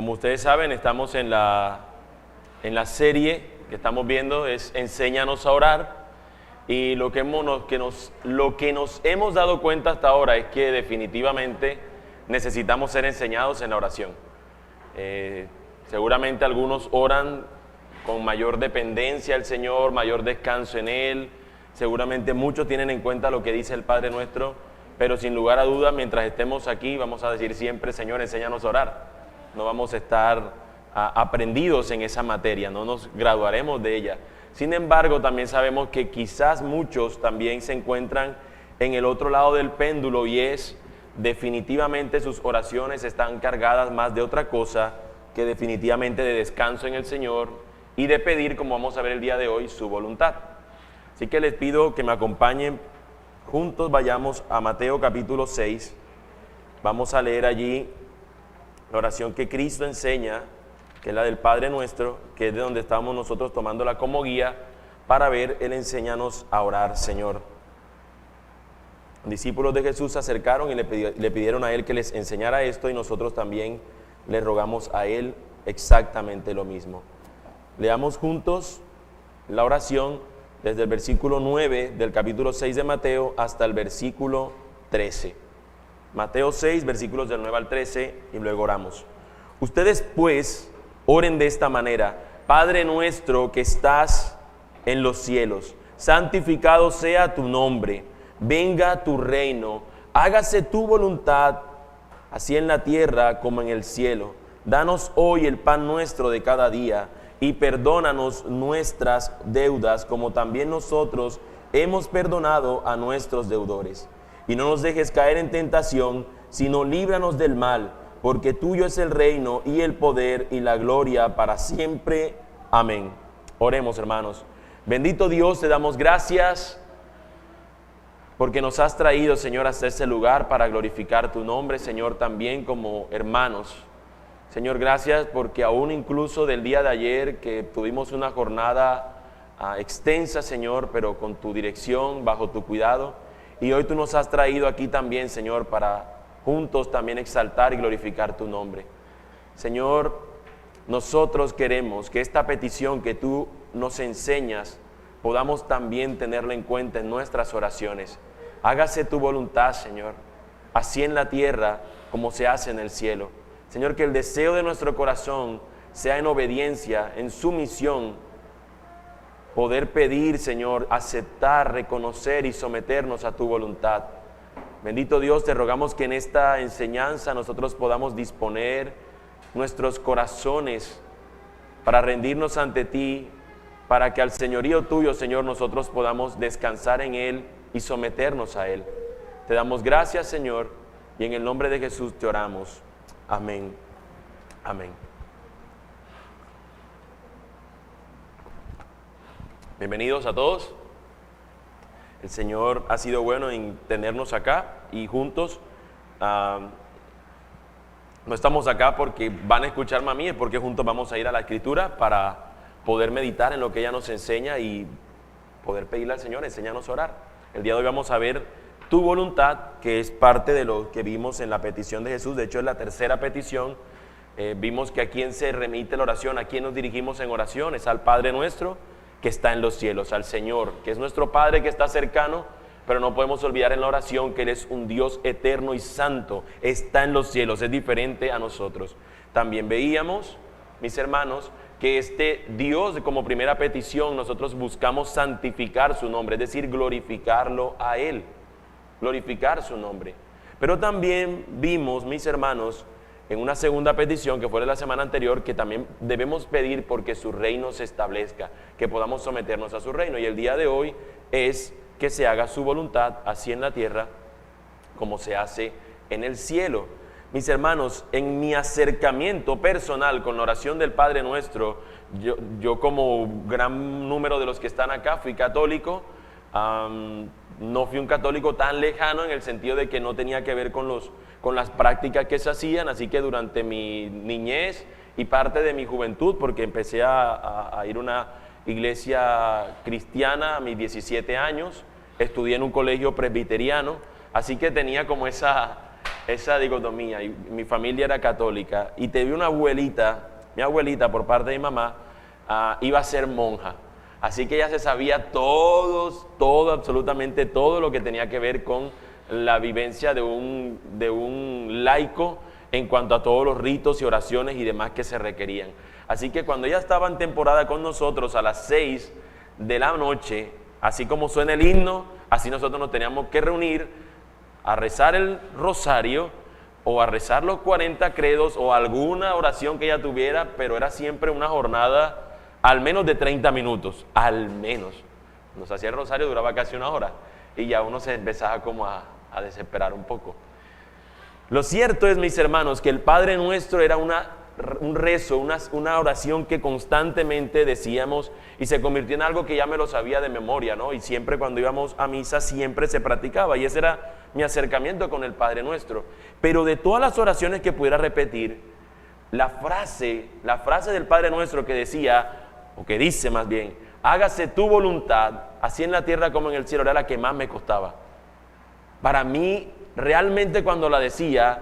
Como ustedes saben, estamos en la serie que estamos viendo, es Enséñanos a orar. Y lo que nos hemos dado cuenta hasta ahora es que definitivamente necesitamos ser enseñados en la oración. Seguramente algunos oran con mayor dependencia al Señor, mayor descanso en Él. Seguramente muchos tienen en cuenta lo que dice el Padre Nuestro, pero sin lugar a dudas, mientras estemos aquí, vamos a decir siempre: Señor, enséñanos a orar. No vamos a estar aprendidos en esa materia, no nos graduaremos de ella. Sin embargo, también sabemos que quizás muchos también se encuentran en el otro lado del péndulo, y es definitivamente sus oraciones están cargadas más de otra cosa que definitivamente de descanso en el Señor y de pedir, como vamos a ver el día de hoy, su voluntad. Así que les pido que me acompañen, juntos vayamos a Mateo capítulo 6, vamos a leer allí la oración que Cristo enseña, que es la del Padre Nuestro, que es de donde estamos nosotros tomándola como guía para ver el enséñanos a orar, Señor. Los discípulos de Jesús se acercaron y le pidieron a Él que les enseñara esto, y nosotros también le rogamos a Él exactamente lo mismo. Leamos juntos la oración desde el versículo 9 del capítulo 6 de Mateo hasta el versículo 13. Mateo 6, versículos del 9 al 13, y luego oramos. Ustedes pues oren de esta manera: Padre nuestro que estás en los cielos, santificado sea tu nombre, venga tu reino, hágase tu voluntad, así en la tierra como en el cielo. Danos hoy el pan nuestro de cada día, y perdónanos nuestras deudas, como también nosotros hemos perdonado a nuestros deudores. Y no nos dejes caer en tentación, sino líbranos del mal, porque tuyo es el reino y el poder y la gloria para siempre. Amén. Oremos, hermanos. Bendito Dios, te damos gracias porque nos has traído, Señor, hasta este lugar para glorificar tu nombre, Señor, también como hermanos. Señor, gracias porque aún incluso del día de ayer, que tuvimos una jornada extensa, Señor, pero con tu dirección, bajo tu cuidado, y hoy tú nos has traído aquí también, Señor, para juntos también exaltar y glorificar tu nombre. Señor, nosotros queremos que esta petición que tú nos enseñas podamos también tenerla en cuenta en nuestras oraciones. Hágase tu voluntad, Señor, así en la tierra como se hace en el cielo. Señor, que el deseo de nuestro corazón sea en obediencia, en sumisión, poder pedir, Señor, aceptar, reconocer y someternos a tu voluntad. Bendito Dios, te rogamos que en esta enseñanza nosotros podamos disponer nuestros corazones para rendirnos ante ti, para que al señorío tuyo, Señor, nosotros podamos descansar en Él y someternos a Él. Te damos gracias, Señor, y en el nombre de Jesús te oramos. Amén. Amén. Bienvenidos a todos. El Señor ha sido bueno en tenernos acá y juntos. No estamos acá porque van a escucharme a mí, es porque juntos vamos a ir a la Escritura para poder meditar en lo que ella nos enseña y poder pedirle al Señor: enséñanos a orar. El día de hoy vamos a ver tu voluntad, que es parte de lo que vimos en la petición de Jesús. De hecho, es la tercera petición. Vimos que a quién se remite la oración, a quién nos dirigimos en oración: es al Padre nuestro que está en los cielos, al Señor, que es nuestro Padre que está cercano, pero no podemos olvidar en la oración que Él es un Dios eterno y santo, está en los cielos, es diferente a nosotros. También veíamos, mis hermanos, que este Dios, como primera petición, nosotros buscamos santificar su nombre, es decir, glorificarlo a Él, glorificar su nombre. Pero también vimos, mis hermanos, en una segunda petición que fue de la semana anterior, que también debemos pedir porque su reino se establezca, que podamos someternos a su reino. Y el día de hoy es que se haga su voluntad, así en la tierra como se hace en el cielo. Mis hermanos, en mi acercamiento personal con la oración del Padre Nuestro, yo como gran número de los que están acá fui católico. No fui un católico tan lejano, en el sentido de que no tenía que ver con las prácticas que se hacían, así que durante mi niñez y parte de mi juventud, porque empecé a ir a una iglesia cristiana a mis 17 años, estudié en un colegio presbiteriano, así que tenía como esa esa dicotomía. Y mi familia era católica y te vi una abuelita, mi abuelita por parte de mi mamá, iba a ser monja. Así que ella se sabía todo, absolutamente todo lo que tenía que ver con la vivencia de un laico en cuanto a todos los ritos y oraciones y demás que se requerían. Así que cuando ella estaba en temporada con nosotros a las 6 de la noche, así como suena el himno, así nosotros nos teníamos que reunir a rezar el rosario o a rezar los 40 credos o alguna oración que ella tuviera, pero era siempre una jornada al menos de 30 minutos, al menos. Nos hacía el rosario, duraba casi una hora y ya uno se empezaba como a desesperar un poco. Lo cierto es, mis hermanos, que el Padre Nuestro era un rezo, una oración que constantemente decíamos y se convirtió en algo que ya me lo sabía de memoria, ¿no? Y siempre cuando íbamos a misa siempre se practicaba y ese era mi acercamiento con el Padre Nuestro. Pero de todas las oraciones que pudiera repetir, la frase del Padre Nuestro que decía, o que dice más bien, hágase tu voluntad, así en la tierra como en el cielo, era la que más me costaba. Para mí, realmente cuando la decía,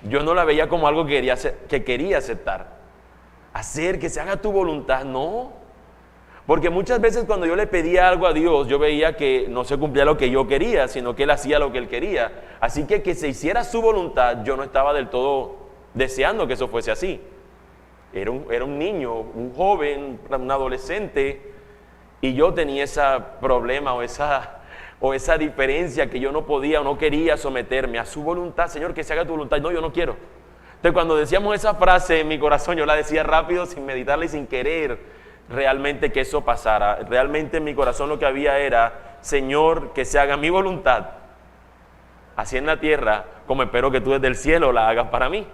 yo no la veía como algo que quería aceptar. Hacer que se haga tu voluntad, no. Porque muchas veces cuando yo le pedía algo a Dios, yo veía que no se cumplía lo que yo quería, sino que Él hacía lo que Él quería. Así que se hiciera su voluntad, yo no estaba del todo deseando que eso fuese así. Era un niño, un joven, un adolescente, y yo tenía ese problema o esa diferencia que yo no podía o no quería someterme a su voluntad. Señor, que se haga tu voluntad. No, yo no quiero. Entonces cuando decíamos esa frase en mi corazón, yo la decía rápido, sin meditarla y sin querer realmente que eso pasara. Realmente en mi corazón lo que había era, Señor, que se haga mi voluntad, así en la tierra, como espero que tú desde el cielo la hagas para mí.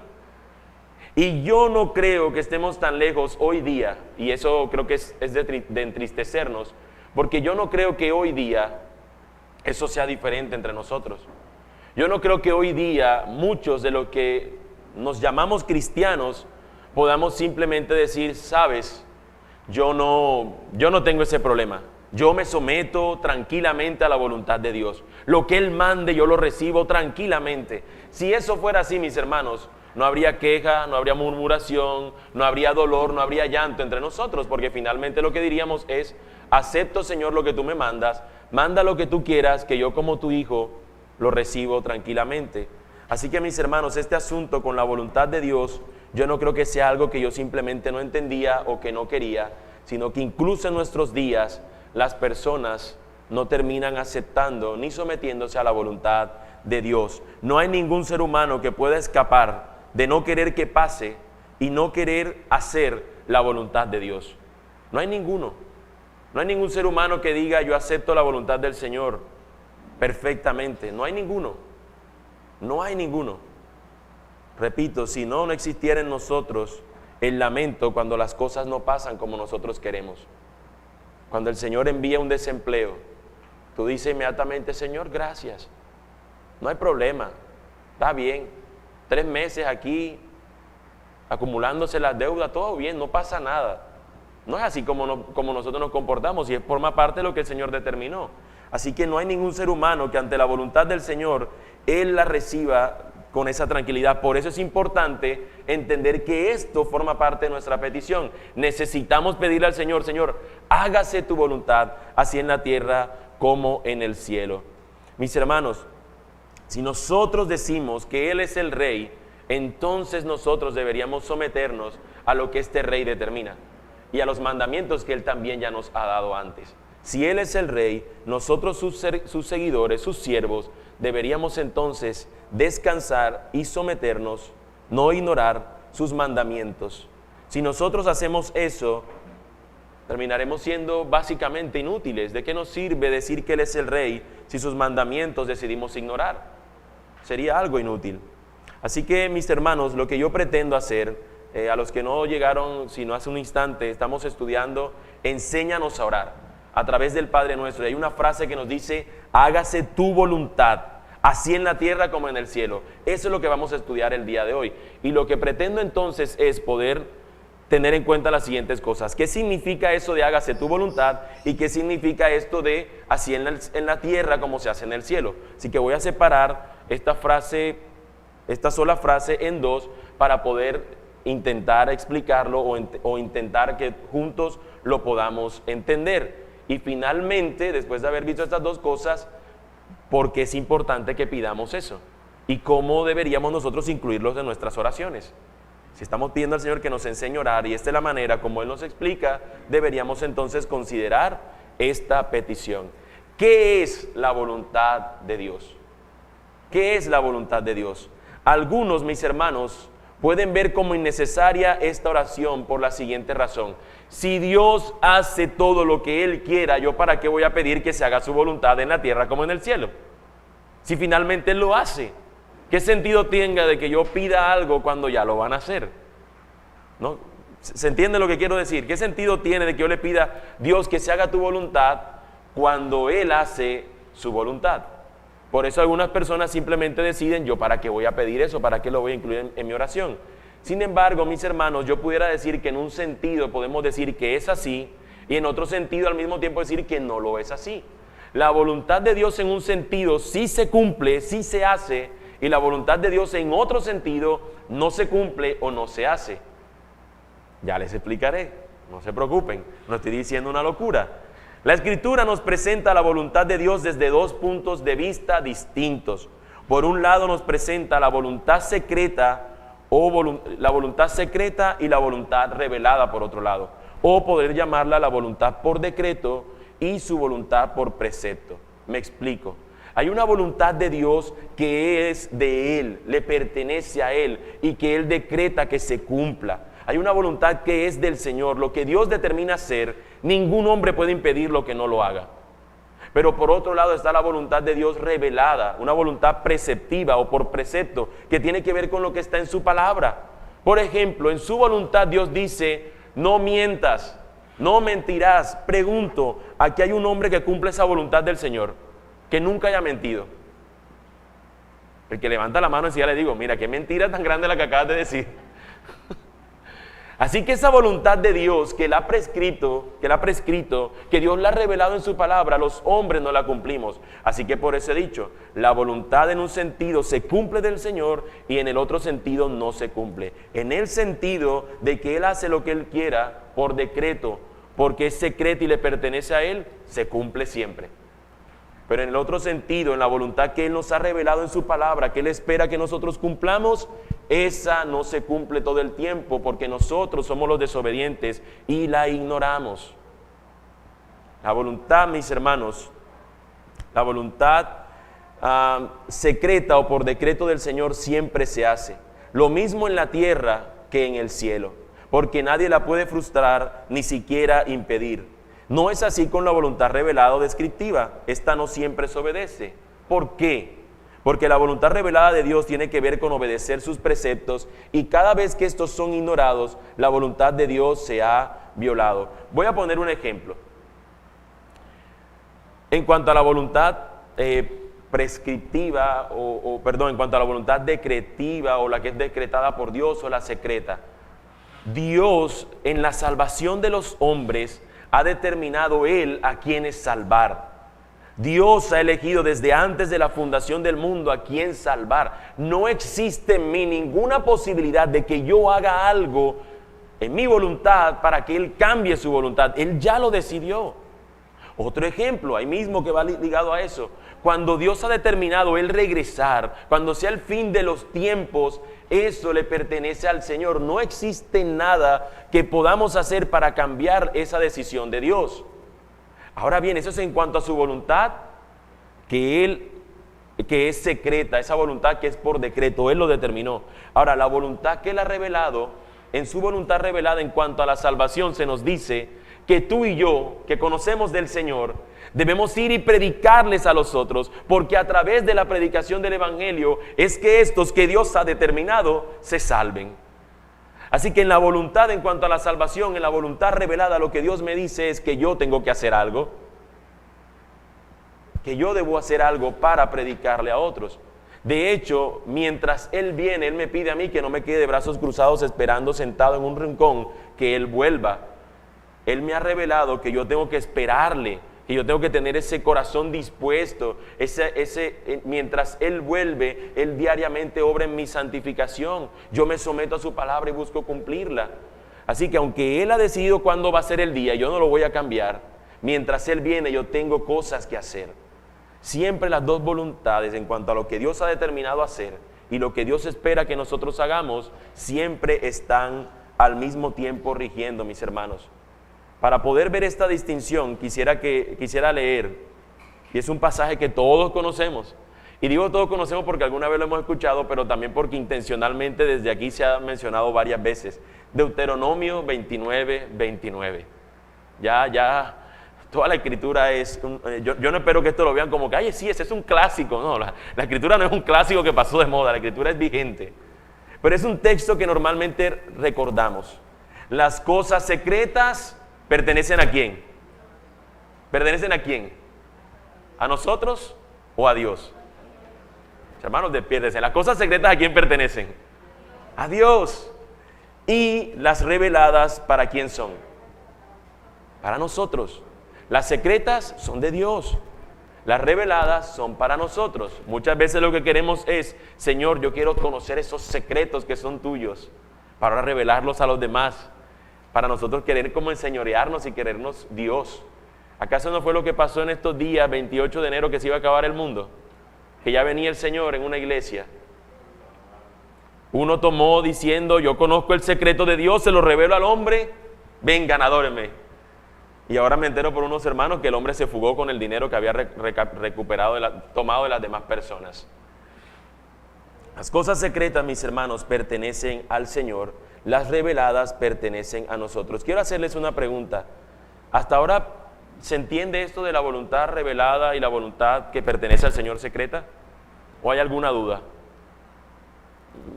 Y yo no creo que estemos tan lejos hoy día, y eso creo que es de entristecernos, porque yo no creo que hoy día eso sea diferente entre nosotros. Yo no creo que hoy día muchos de los que nos llamamos cristianos podamos simplemente decir, sabes, yo no tengo ese problema. Yo me someto tranquilamente a la voluntad de Dios. Lo que Él mande yo lo recibo tranquilamente. Si eso fuera así, mis hermanos, no habría queja, no habría murmuración, no habría dolor, no habría llanto entre nosotros, porque finalmente lo que diríamos es, acepto, Señor, lo que tú me mandas, manda lo que tú quieras, que yo como tu hijo lo recibo tranquilamente. Así que, mis hermanos, este asunto con la voluntad de Dios, yo no creo que sea algo que yo simplemente no entendía o que no quería, sino que incluso en nuestros días las personas no terminan aceptando ni sometiéndose a la voluntad de Dios. No hay ningún ser humano que pueda escapar de no querer que pase y no querer hacer la voluntad de Dios. No hay ninguno. No hay ningún ser humano que diga yo acepto la voluntad del Señor perfectamente. No hay ninguno. No hay ninguno. Repito, si no existiera en nosotros el lamento cuando las cosas no pasan como nosotros queremos. Cuando el Señor envía un desempleo, tú dices inmediatamente, Señor, gracias. No hay problema, está bien. 3 meses aquí, acumulándose las deudas, todo bien, no pasa nada. No es así como nosotros nos comportamos y forma parte de lo que el Señor determinó. Así que no hay ningún ser humano que ante la voluntad del Señor, Él la reciba con esa tranquilidad. Por eso es importante entender que esto forma parte de nuestra petición. Necesitamos pedirle al Señor, Señor, hágase tu voluntad, así en la tierra como en el cielo. Mis hermanos, si nosotros decimos que Él es el Rey, entonces nosotros deberíamos someternos a lo que este Rey determina y a los mandamientos que Él también ya nos ha dado antes. Si Él es el Rey, nosotros sus seguidores, sus siervos, deberíamos entonces descansar y someternos, no ignorar sus mandamientos. Si nosotros hacemos eso, terminaremos siendo básicamente inútiles. ¿De qué nos sirve decir que Él es el Rey si sus mandamientos decidimos ignorar? Sería algo inútil. Así que, mis hermanos, lo que yo pretendo hacer, a los que no llegaron, sino hace un instante, estamos estudiando, enséñanos a orar a través del Padre Nuestro. Y hay una frase que nos dice, hágase tu voluntad, así en la tierra como en el cielo. Eso es lo que vamos a estudiar el día de hoy. Y lo que pretendo entonces es poder tener en cuenta las siguientes cosas. ¿Qué significa eso de hágase tu voluntad? ¿Y qué significa esto de así en la tierra como se hace en el cielo? Así que voy a separar esta frase esta sola frase en dos para poder intentar explicarlo o intentar que juntos lo podamos entender. Y finalmente, después de haber visto estas dos cosas, ¿por qué es importante que pidamos eso? ¿Y cómo deberíamos nosotros incluirlos en nuestras oraciones? Si estamos pidiendo al Señor que nos enseñe a orar y esta es la manera como Él nos explica, deberíamos entonces considerar esta petición. ¿Qué es la voluntad de Dios? ¿Qué es la voluntad de Dios? Algunos, mis hermanos, pueden ver como innecesaria esta oración por la siguiente razón. Si Dios hace todo lo que Él quiera, ¿yo para qué voy a pedir que se haga su voluntad en la tierra como en el cielo? Si finalmente Él lo hace, ¿qué sentido tenga de que yo pida algo cuando ya lo van a hacer? ¿No? ¿Se entiende lo que quiero decir? ¿Qué sentido tiene de que yo le pida, Dios, que se haga tu voluntad cuando Él hace su voluntad? Por eso algunas personas simplemente deciden, yo para qué voy a pedir eso, para qué lo voy a incluir en mi oración. Sin embargo, mis hermanos, yo pudiera decir que en un sentido podemos decir que es así y en otro sentido al mismo tiempo decir que no lo es así. La voluntad de Dios en un sentido sí se cumple, sí se hace, y la voluntad de Dios en otro sentido no se cumple o no se hace. Ya les explicaré, no se preocupen, no estoy diciendo una locura. La Escritura nos presenta la voluntad de Dios desde dos puntos de vista distintos. Por un lado nos presenta la voluntad secreta la voluntad secreta y la voluntad revelada por otro lado, o poder llamarla la voluntad por decreto y su voluntad por precepto. Me explico. Hay una voluntad de Dios que es de Él, le pertenece a Él y que Él decreta que se cumpla. Hay una voluntad que es del Señor. Lo que Dios determina hacer, ningún hombre puede impedir lo que no lo haga. Pero por otro lado está la voluntad de Dios revelada, una voluntad preceptiva o por precepto, que tiene que ver con lo que está en su palabra. Por ejemplo, en su voluntad Dios dice, no mientas, no mentirás. Pregunto, aquí hay un hombre que cumple esa voluntad del Señor, que nunca haya mentido. El que levanta la mano y ya le digo, mira, qué mentira tan grande la que acabas de decir. Así que esa voluntad de Dios que Él ha prescrito, que Dios la ha revelado en su palabra, los hombres no la cumplimos. Así que por eso he dicho, la voluntad en un sentido se cumple del Señor y en el otro sentido no se cumple. En el sentido de que Él hace lo que Él quiera por decreto, porque es secreto y le pertenece a Él, se cumple siempre. Pero en el otro sentido, en la voluntad que Él nos ha revelado en su palabra, que Él espera que nosotros cumplamos, esa no se cumple todo el tiempo porque nosotros somos los desobedientes y la ignoramos. La voluntad, mis hermanos, la voluntad secreta o por decreto del Señor siempre se hace. Lo mismo en la tierra que en el cielo, porque nadie la puede frustrar ni siquiera impedir. No es así con la voluntad revelada o descriptiva. Esta no siempre se obedece. ¿Por qué? Porque la voluntad revelada de Dios tiene que ver con obedecer sus preceptos y cada vez que estos son ignorados, la voluntad de Dios se ha violado. Voy a poner un ejemplo. En cuanto a la voluntad prescriptiva, en cuanto a la voluntad decretiva o la que es decretada por Dios o la secreta, Dios en la salvación de los hombres ha determinado Él a quienes salvar. Dios ha elegido desde antes de la fundación del mundo a quien salvar. No existe en mí ninguna posibilidad de que yo haga algo en mi voluntad para que Él cambie su voluntad. Él ya lo decidió. Otro ejemplo, ahí mismo que va ligado a eso. Cuando Dios ha determinado Él regresar, cuando sea el fin de los tiempos, eso le pertenece al Señor. No existe nada que podamos hacer para cambiar esa decisión de Dios. Ahora bien, eso es en cuanto a su voluntad, que es secreta, esa voluntad que es por decreto, Él lo determinó. Ahora, la voluntad que Él ha revelado, en su voluntad revelada en cuanto a la salvación, se nos dice que tú y yo, que conocemos del Señor, debemos ir y predicarles a los otros, porque a través de la predicación del Evangelio es que estos que Dios ha determinado se salven. Así que en la voluntad en cuanto a la salvación, en la voluntad revelada, lo que Dios me dice es que yo tengo que hacer algo, que yo debo hacer algo para predicarle a otros. De hecho, mientras Él viene, Él me pide a mí que no me quede de brazos cruzados esperando sentado en un rincón que Él vuelva. Él me ha revelado que yo tengo que esperarle, Y yo tengo que tener ese corazón dispuesto, mientras Él vuelve, Él diariamente obra en mi santificación. Yo me someto a su palabra y busco cumplirla. Así que aunque Él ha decidido cuándo va a ser el día, yo no lo voy a cambiar. Mientras Él viene, yo tengo cosas que hacer. Siempre las dos voluntades en cuanto a lo que Dios ha determinado hacer y lo que Dios espera que nosotros hagamos, siempre están al mismo tiempo rigiendo, mis hermanos. Para poder ver esta distinción, quisiera leer, y es un pasaje que todos conocemos, y digo todos conocemos porque alguna vez lo hemos escuchado, pero también porque intencionalmente desde aquí se ha mencionado varias veces. Deuteronomio 29:29. Ya, toda la escritura es, yo no espero que esto lo vean como que, ay, sí, ese es un clásico. No, la escritura no es un clásico que pasó de moda, la escritura es vigente. Pero es un texto que normalmente recordamos. Las cosas secretas ¿pertenecen a quién? ¿Pertenecen a quién? ¿A nosotros o a Dios? Hermanos, despiértense. ¿Las cosas secretas a quién pertenecen? A Dios. ¿Y las reveladas para quién son? Para nosotros. Las secretas son de Dios. Las reveladas son para nosotros. Muchas veces lo que queremos es, Señor, yo quiero conocer esos secretos que son tuyos para revelarlos a los demás. Para nosotros querer como enseñorearnos y querernos Dios. ¿Acaso no fue lo que pasó en estos días, 28 de enero, que se iba a acabar el mundo? Que ya venía el Señor en una iglesia. Uno tomó diciendo, yo conozco el secreto de Dios, se lo revelo al hombre, vengan, adórenme. Y ahora me entero por unos hermanos que el hombre se fugó con el dinero que había tomado de las demás personas. Las cosas secretas, mis hermanos, pertenecen al Señor. Las reveladas pertenecen a nosotros. Quiero hacerles una pregunta. ¿Hasta ahora se entiende esto de la voluntad revelada y la voluntad que pertenece al Señor secreta? ¿O hay alguna duda?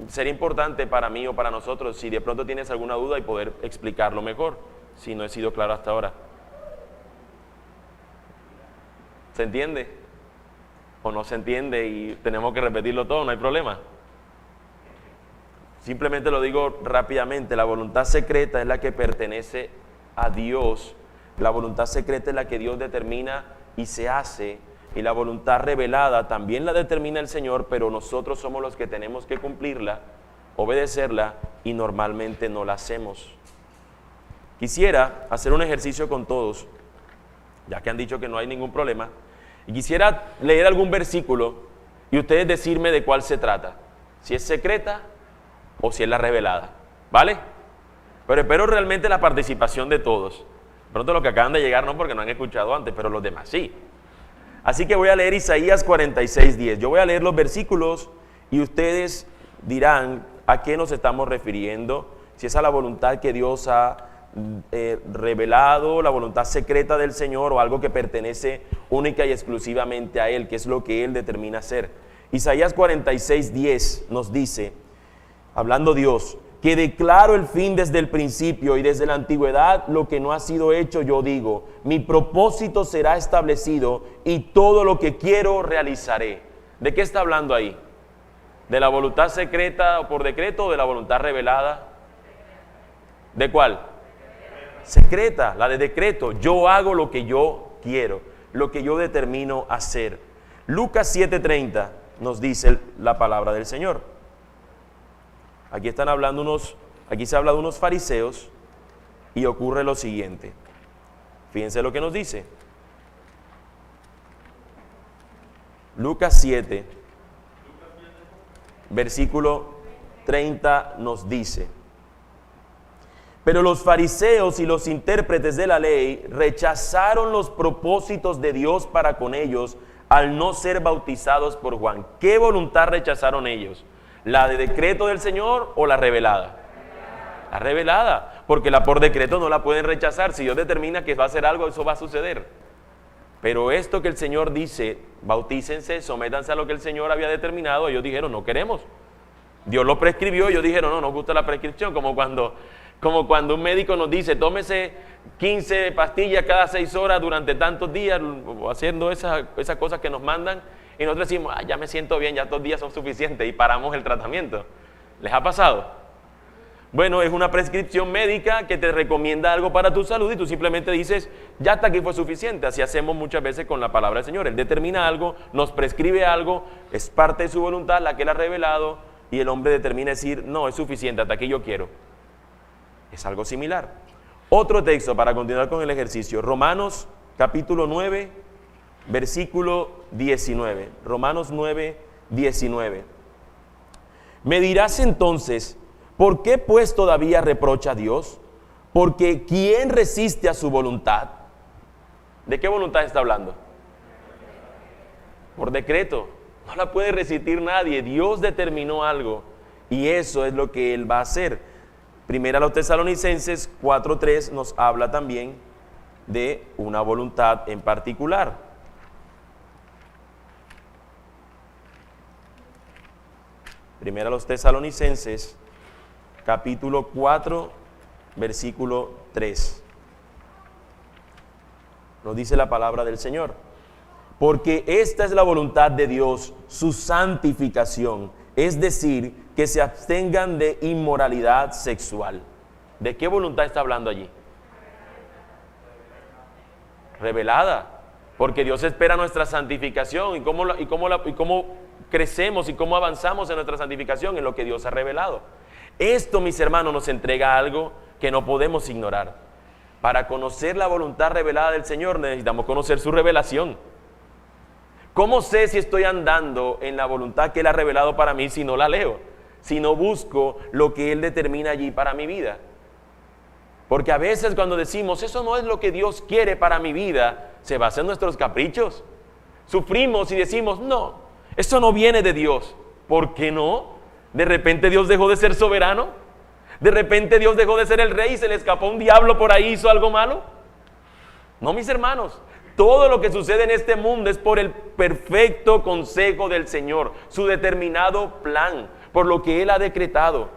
Sería importante para mí o para nosotros, si de pronto tienes alguna duda, y poder explicarlo mejor, si no he sido claro hasta ahora. ¿Se entiende? ¿O no se entiende y tenemos que repetirlo todo? No hay problema. Simplemente lo digo rápidamente. La voluntad secreta es la que pertenece a Dios. La voluntad secreta es la que Dios determina y se hace. Y la voluntad revelada también la determina el Señor, pero nosotros somos los que tenemos que cumplirla, obedecerla, y normalmente no la hacemos. Quisiera hacer un ejercicio con todos, ya que han dicho que no hay ningún problema, y quisiera leer algún versículo y ustedes decirme de cuál se trata, si es secreta o si es la revelada, ¿vale? Pero espero realmente la participación de todos. Pronto los que acaban de llegar no, porque no han escuchado antes, pero los demás sí. Así que voy a leer Isaías 46:10. Yo voy a leer los versículos y ustedes dirán a qué nos estamos refiriendo, si es a la voluntad que Dios ha revelado, la voluntad secreta del Señor, o algo que pertenece única y exclusivamente a Él, que es lo que Él determina hacer. Isaías 46:10 nos dice, hablando Dios, que declaro el fin desde el principio y desde la antigüedad lo que no ha sido hecho, yo digo, mi propósito será establecido y todo lo que quiero realizaré. ¿De qué está hablando ahí? ¿De la voluntad secreta o por decreto o de la voluntad revelada? ¿De cuál? Secreta, la de decreto. Yo hago lo que yo quiero, lo que yo determino hacer. Lucas 7:30 nos dice la palabra del Señor. Aquí se habla de unos fariseos y ocurre lo siguiente. Fíjense lo que nos dice. Lucas 7, versículo 30 nos dice: pero los fariseos y los intérpretes de la ley rechazaron los propósitos de Dios para con ellos al no ser bautizados por Juan. ¿Qué voluntad rechazaron ellos? ¿La de decreto del Señor o la revelada? La revelada, porque la por decreto no la pueden rechazar. Si Dios determina que va a hacer algo, eso va a suceder. Pero esto que el Señor dice, bautícense, sométanse a lo que el Señor había determinado, ellos dijeron, no queremos. Dios lo prescribió, ellos dijeron, no nos gusta la prescripción, como cuando un médico nos dice, tómese 15 pastillas cada 6 horas durante tantos días, haciendo esas cosas que nos mandan, y nosotros decimos, ya me siento bien, ya 2 días son suficientes, y paramos el tratamiento. ¿Les ha pasado? Bueno, es una prescripción médica que te recomienda algo para tu salud y tú simplemente dices, ya hasta aquí fue suficiente. Así hacemos muchas veces con la palabra del Señor. Él determina algo, nos prescribe algo, es parte de su voluntad, la que Él ha revelado, y el hombre determina decir, no, es suficiente, hasta aquí yo quiero. Es algo similar. Otro texto para continuar con el ejercicio, Romanos capítulo 9, versículo 19. Romanos 9, 19. Me dirás entonces, ¿por qué pues todavía reprocha a Dios? Porque ¿quién resiste a su voluntad? ¿De qué voluntad está hablando? Por decreto. No la puede resistir nadie. Dios determinó algo y eso es lo que Él va a hacer. Primera a los Tesalonicenses 4:3 nos habla también de una voluntad en particular. Primera a los Tesalonicenses capítulo 4, versículo 3. Nos dice la palabra del Señor. Porque esta es la voluntad de Dios, su santificación, es decir, que se abstengan de inmoralidad sexual. ¿De qué voluntad está hablando allí? Revelada. Porque Dios espera nuestra santificación y cómo crecemos y cómo avanzamos en nuestra santificación en lo que Dios ha revelado. Esto, mis hermanos, nos entrega algo que no podemos ignorar. Para conocer la voluntad revelada del Señor necesitamos conocer su revelación. ¿Cómo sé si estoy andando en la voluntad que Él ha revelado para mí si no la leo? Si no busco lo que Él determina allí para mi vida. Porque a veces cuando decimos, eso no es lo que Dios quiere para mi vida, se basa en nuestros caprichos. Sufrimos y decimos, no, eso no viene de Dios. ¿Por qué no? ¿De repente Dios dejó de ser soberano? ¿De repente Dios dejó de ser el rey y se le escapó un diablo por ahí y hizo algo malo? No, mis hermanos. Todo lo que sucede en este mundo es por el perfecto consejo del Señor, su determinado plan, por lo que Él ha decretado.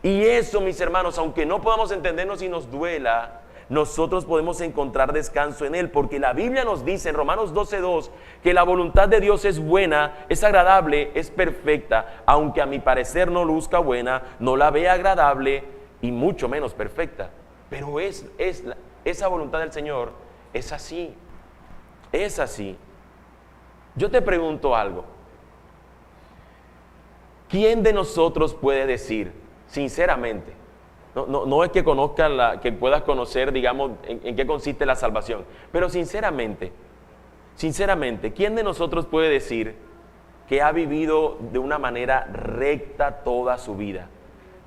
Y eso, mis hermanos, aunque no podamos entendernos y nos duela, nosotros podemos encontrar descanso en Él, porque la Biblia nos dice en Romanos 12:2 que la voluntad de Dios es buena, es agradable, es perfecta, aunque a mi parecer no luzca buena, no la vea agradable y mucho menos perfecta. Pero esa voluntad del Señor es así, es así. Yo te pregunto algo. ¿Quién de nosotros puede decir, sinceramente, no es que que puedas conocer, digamos, en qué consiste la salvación, pero sinceramente, ¿quién de nosotros puede decir que ha vivido de una manera recta toda su vida,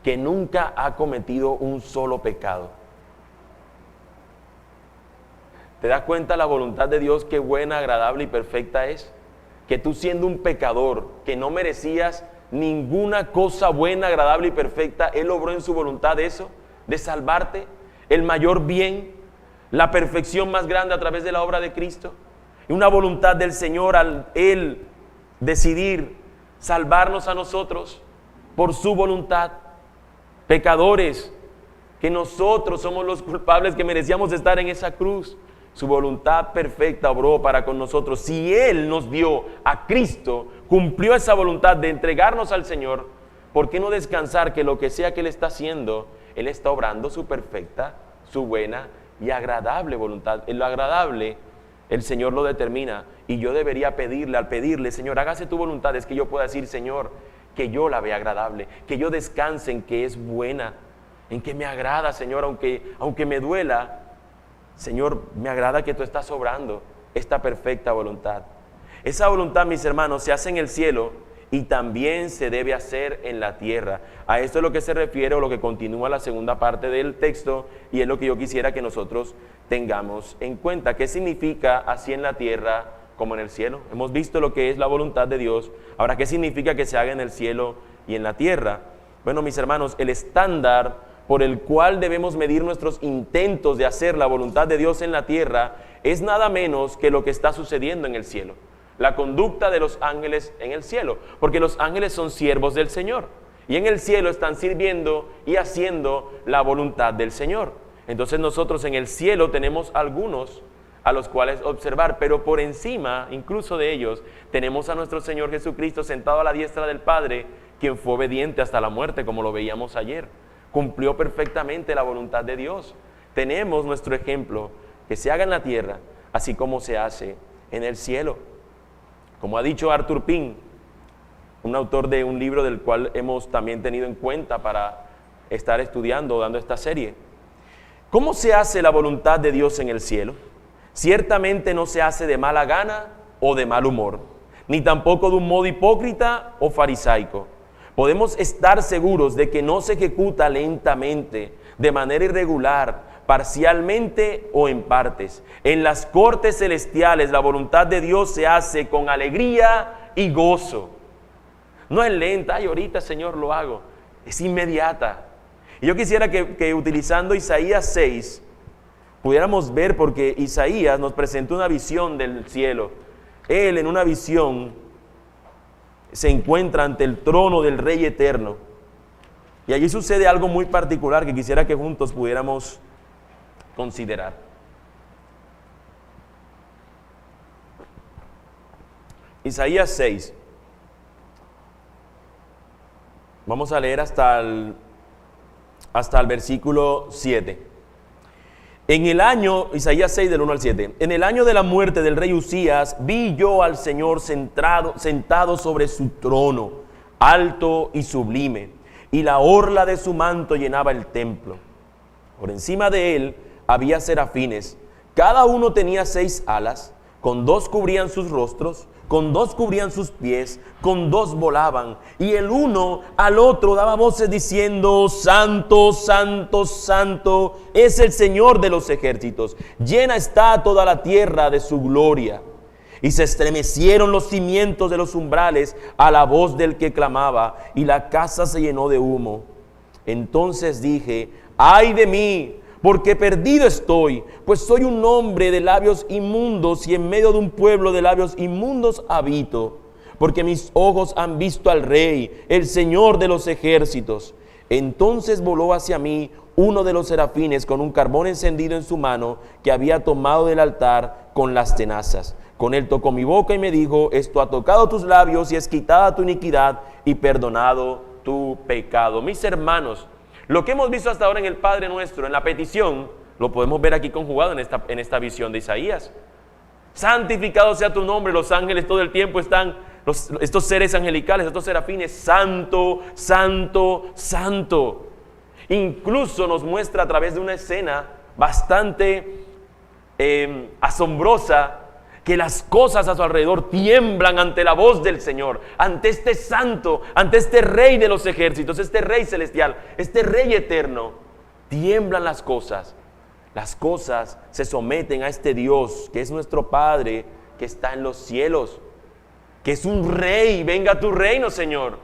que nunca ha cometido un solo pecado? ¿Te das cuenta la voluntad de Dios qué buena, agradable y perfecta es? Que tú siendo un pecador, que no merecías ninguna cosa buena, agradable y perfecta, Él obró en su voluntad eso, de salvarte, el mayor bien, la perfección más grande a través de la obra de Cristo. Y una voluntad del Señor al Él decidir salvarnos a nosotros por su voluntad, pecadores, que nosotros somos los culpables que merecíamos estar en esa cruz. Su voluntad perfecta obró para con nosotros. Si Él nos dio a Cristo, cumplió esa voluntad de entregarnos al Señor, ¿por qué no descansar que lo que sea que Él está haciendo, Él está obrando su perfecta, su buena y agradable voluntad? En lo agradable, el Señor lo determina y yo debería pedirle, al pedirle, Señor, hágase tu voluntad, es que yo pueda decir, Señor, que yo la vea agradable, que yo descanse en que es buena, en que me agrada, Señor, aunque me duela. Señor, me agrada que tú estás obrando esta perfecta voluntad. Esa voluntad, mis hermanos, se hace en el cielo y también se debe hacer en la tierra. A esto es lo que se refiere o lo que continúa la segunda parte del texto y es lo que yo quisiera que nosotros tengamos en cuenta. ¿Qué significa así en la tierra como en el cielo? Hemos visto lo que es la voluntad de Dios. Ahora, ¿qué significa que se haga en el cielo y en la tierra? Bueno, mis hermanos, el estándar por el cual debemos medir nuestros intentos de hacer la voluntad de Dios en la tierra es nada menos que lo que está sucediendo en el cielo. La conducta de los ángeles en el cielo, porque los ángeles son siervos del Señor y en el cielo están sirviendo y haciendo la voluntad del Señor. Entonces nosotros en el cielo tenemos algunos a los cuales observar, pero por encima incluso de ellos tenemos a nuestro Señor Jesucristo sentado a la diestra del Padre, quien fue obediente hasta la muerte, como lo veíamos ayer. cumplió perfectamente la voluntad de Dios. Tenemos nuestro ejemplo, que se haga en la tierra, así como se hace en el cielo. Como ha dicho Arthur Pym, un autor de un libro del cual hemos también tenido en cuenta para estar estudiando, dando esta serie. ¿Cómo se hace la voluntad de Dios en el cielo? Ciertamente no se hace de mala gana o de mal humor, ni tampoco de un modo hipócrita o farisaico. Podemos estar seguros de que no se ejecuta lentamente, de manera irregular, parcialmente o en partes. En las cortes celestiales la voluntad de Dios se hace con alegría y gozo. No es lenta, ay, ahorita Señor lo hago, es inmediata. Y yo quisiera que utilizando Isaías 6, pudiéramos ver, porque Isaías nos presenta una visión del cielo. Él en una visión se encuentra ante el trono del Rey Eterno. Y allí sucede algo muy particular que quisiera que juntos pudiéramos considerar. Isaías 6. Vamos a leer hasta el versículo 7. En el año, Isaías 6 del 1 al 7, en el año de la muerte del rey Usías, vi yo al Señor sentado sobre su trono, alto y sublime, y la orla de su manto llenaba el templo. Por encima de él había serafines, cada uno tenía 6 alas, con 2 cubrían sus rostros, con 2 cubrían sus pies, con 2 volaban, y el uno al otro daba voces diciendo: Santo, Santo, Santo es el Señor de los ejércitos, llena está toda la tierra de su gloria. Y se estremecieron los cimientos de los umbrales a la voz del que clamaba, y la casa se llenó de humo. Entonces dije: ¡ay de mí! Porque perdido estoy, pues soy un hombre de labios inmundos y en medio de un pueblo de labios inmundos habito. Porque mis ojos han visto al Rey, el Señor de los ejércitos. Entonces voló hacia mí uno de los serafines con un carbón encendido en su mano que había tomado del altar con las tenazas. Con él tocó mi boca y me dijo: esto ha tocado tus labios y es quitada tu iniquidad y perdonado tu pecado. Mis hermanos, lo que hemos visto hasta ahora en el Padre Nuestro, en la petición, lo podemos ver aquí conjugado en esta visión de Isaías. Santificado sea tu nombre. Los ángeles todo el tiempo están, estos seres angelicales, estos serafines: santo, santo, santo. Incluso nos muestra a través de una escena bastante asombrosa, que las cosas a su alrededor tiemblan ante la voz del Señor, ante este santo, ante este Rey de los ejércitos, este Rey celestial, este Rey eterno. Tiemblan las cosas se someten a este Dios que es nuestro Padre, que está en los cielos, que es un Rey. Venga tu reino, Señor.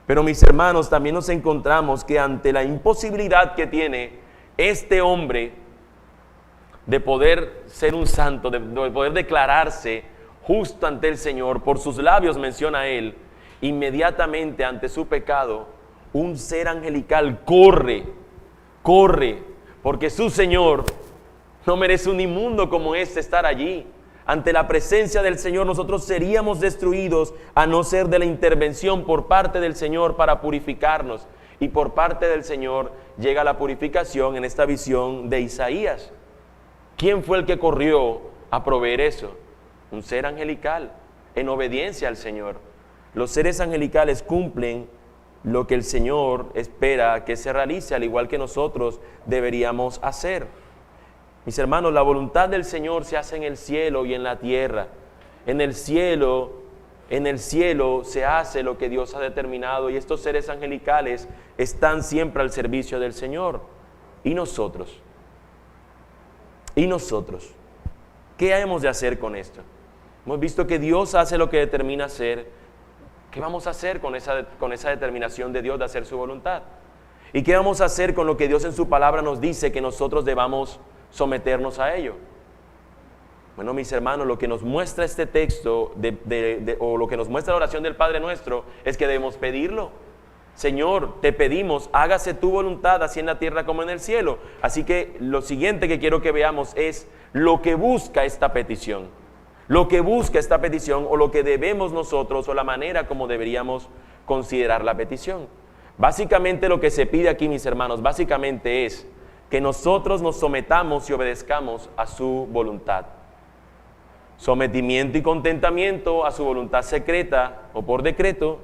Pero mis hermanos, también nos encontramos que ante la imposibilidad que tiene este hombre de poder ser un santo, de poder declararse justo ante el Señor, por sus labios menciona él, inmediatamente ante su pecado, un ser angelical corre, porque su Señor no merece un inmundo como este estar allí. Ante la presencia del Señor nosotros seríamos destruidos, a no ser de la intervención por parte del Señor para purificarnos. Y por parte del Señor llega la purificación en esta visión de Isaías. ¿Quién fue el que corrió a proveer eso? Un ser angelical, en obediencia al Señor. Los seres angelicales cumplen lo que el Señor espera que se realice, al igual que nosotros deberíamos hacer. Mis hermanos, la voluntad del Señor se hace en el cielo y en la tierra. En el cielo se hace lo que Dios ha determinado, y estos seres angelicales están siempre al servicio del Señor. ¿Y nosotros? ¿Qué hemos de hacer con esto? Hemos visto que Dios hace lo que determina hacer. ¿Qué vamos a hacer con esa determinación de Dios de hacer su voluntad? ¿Y qué vamos a hacer con lo que Dios en su palabra nos dice que nosotros debamos someternos a ello? Bueno, mis hermanos, lo que nos muestra este texto o lo que nos muestra la oración del Padre Nuestro es que debemos pedirlo. Señor, te pedimos, hágase tu voluntad, así en la tierra como en el cielo. Así que lo siguiente que quiero que veamos es lo que busca esta petición. Lo que busca esta petición, o lo que debemos nosotros, o la manera como deberíamos considerar la petición. Básicamente lo que se pide aquí, mis hermanos, básicamente es que nosotros nos sometamos y obedezcamos a su voluntad. Sometimiento y contentamiento a su voluntad secreta o por decreto,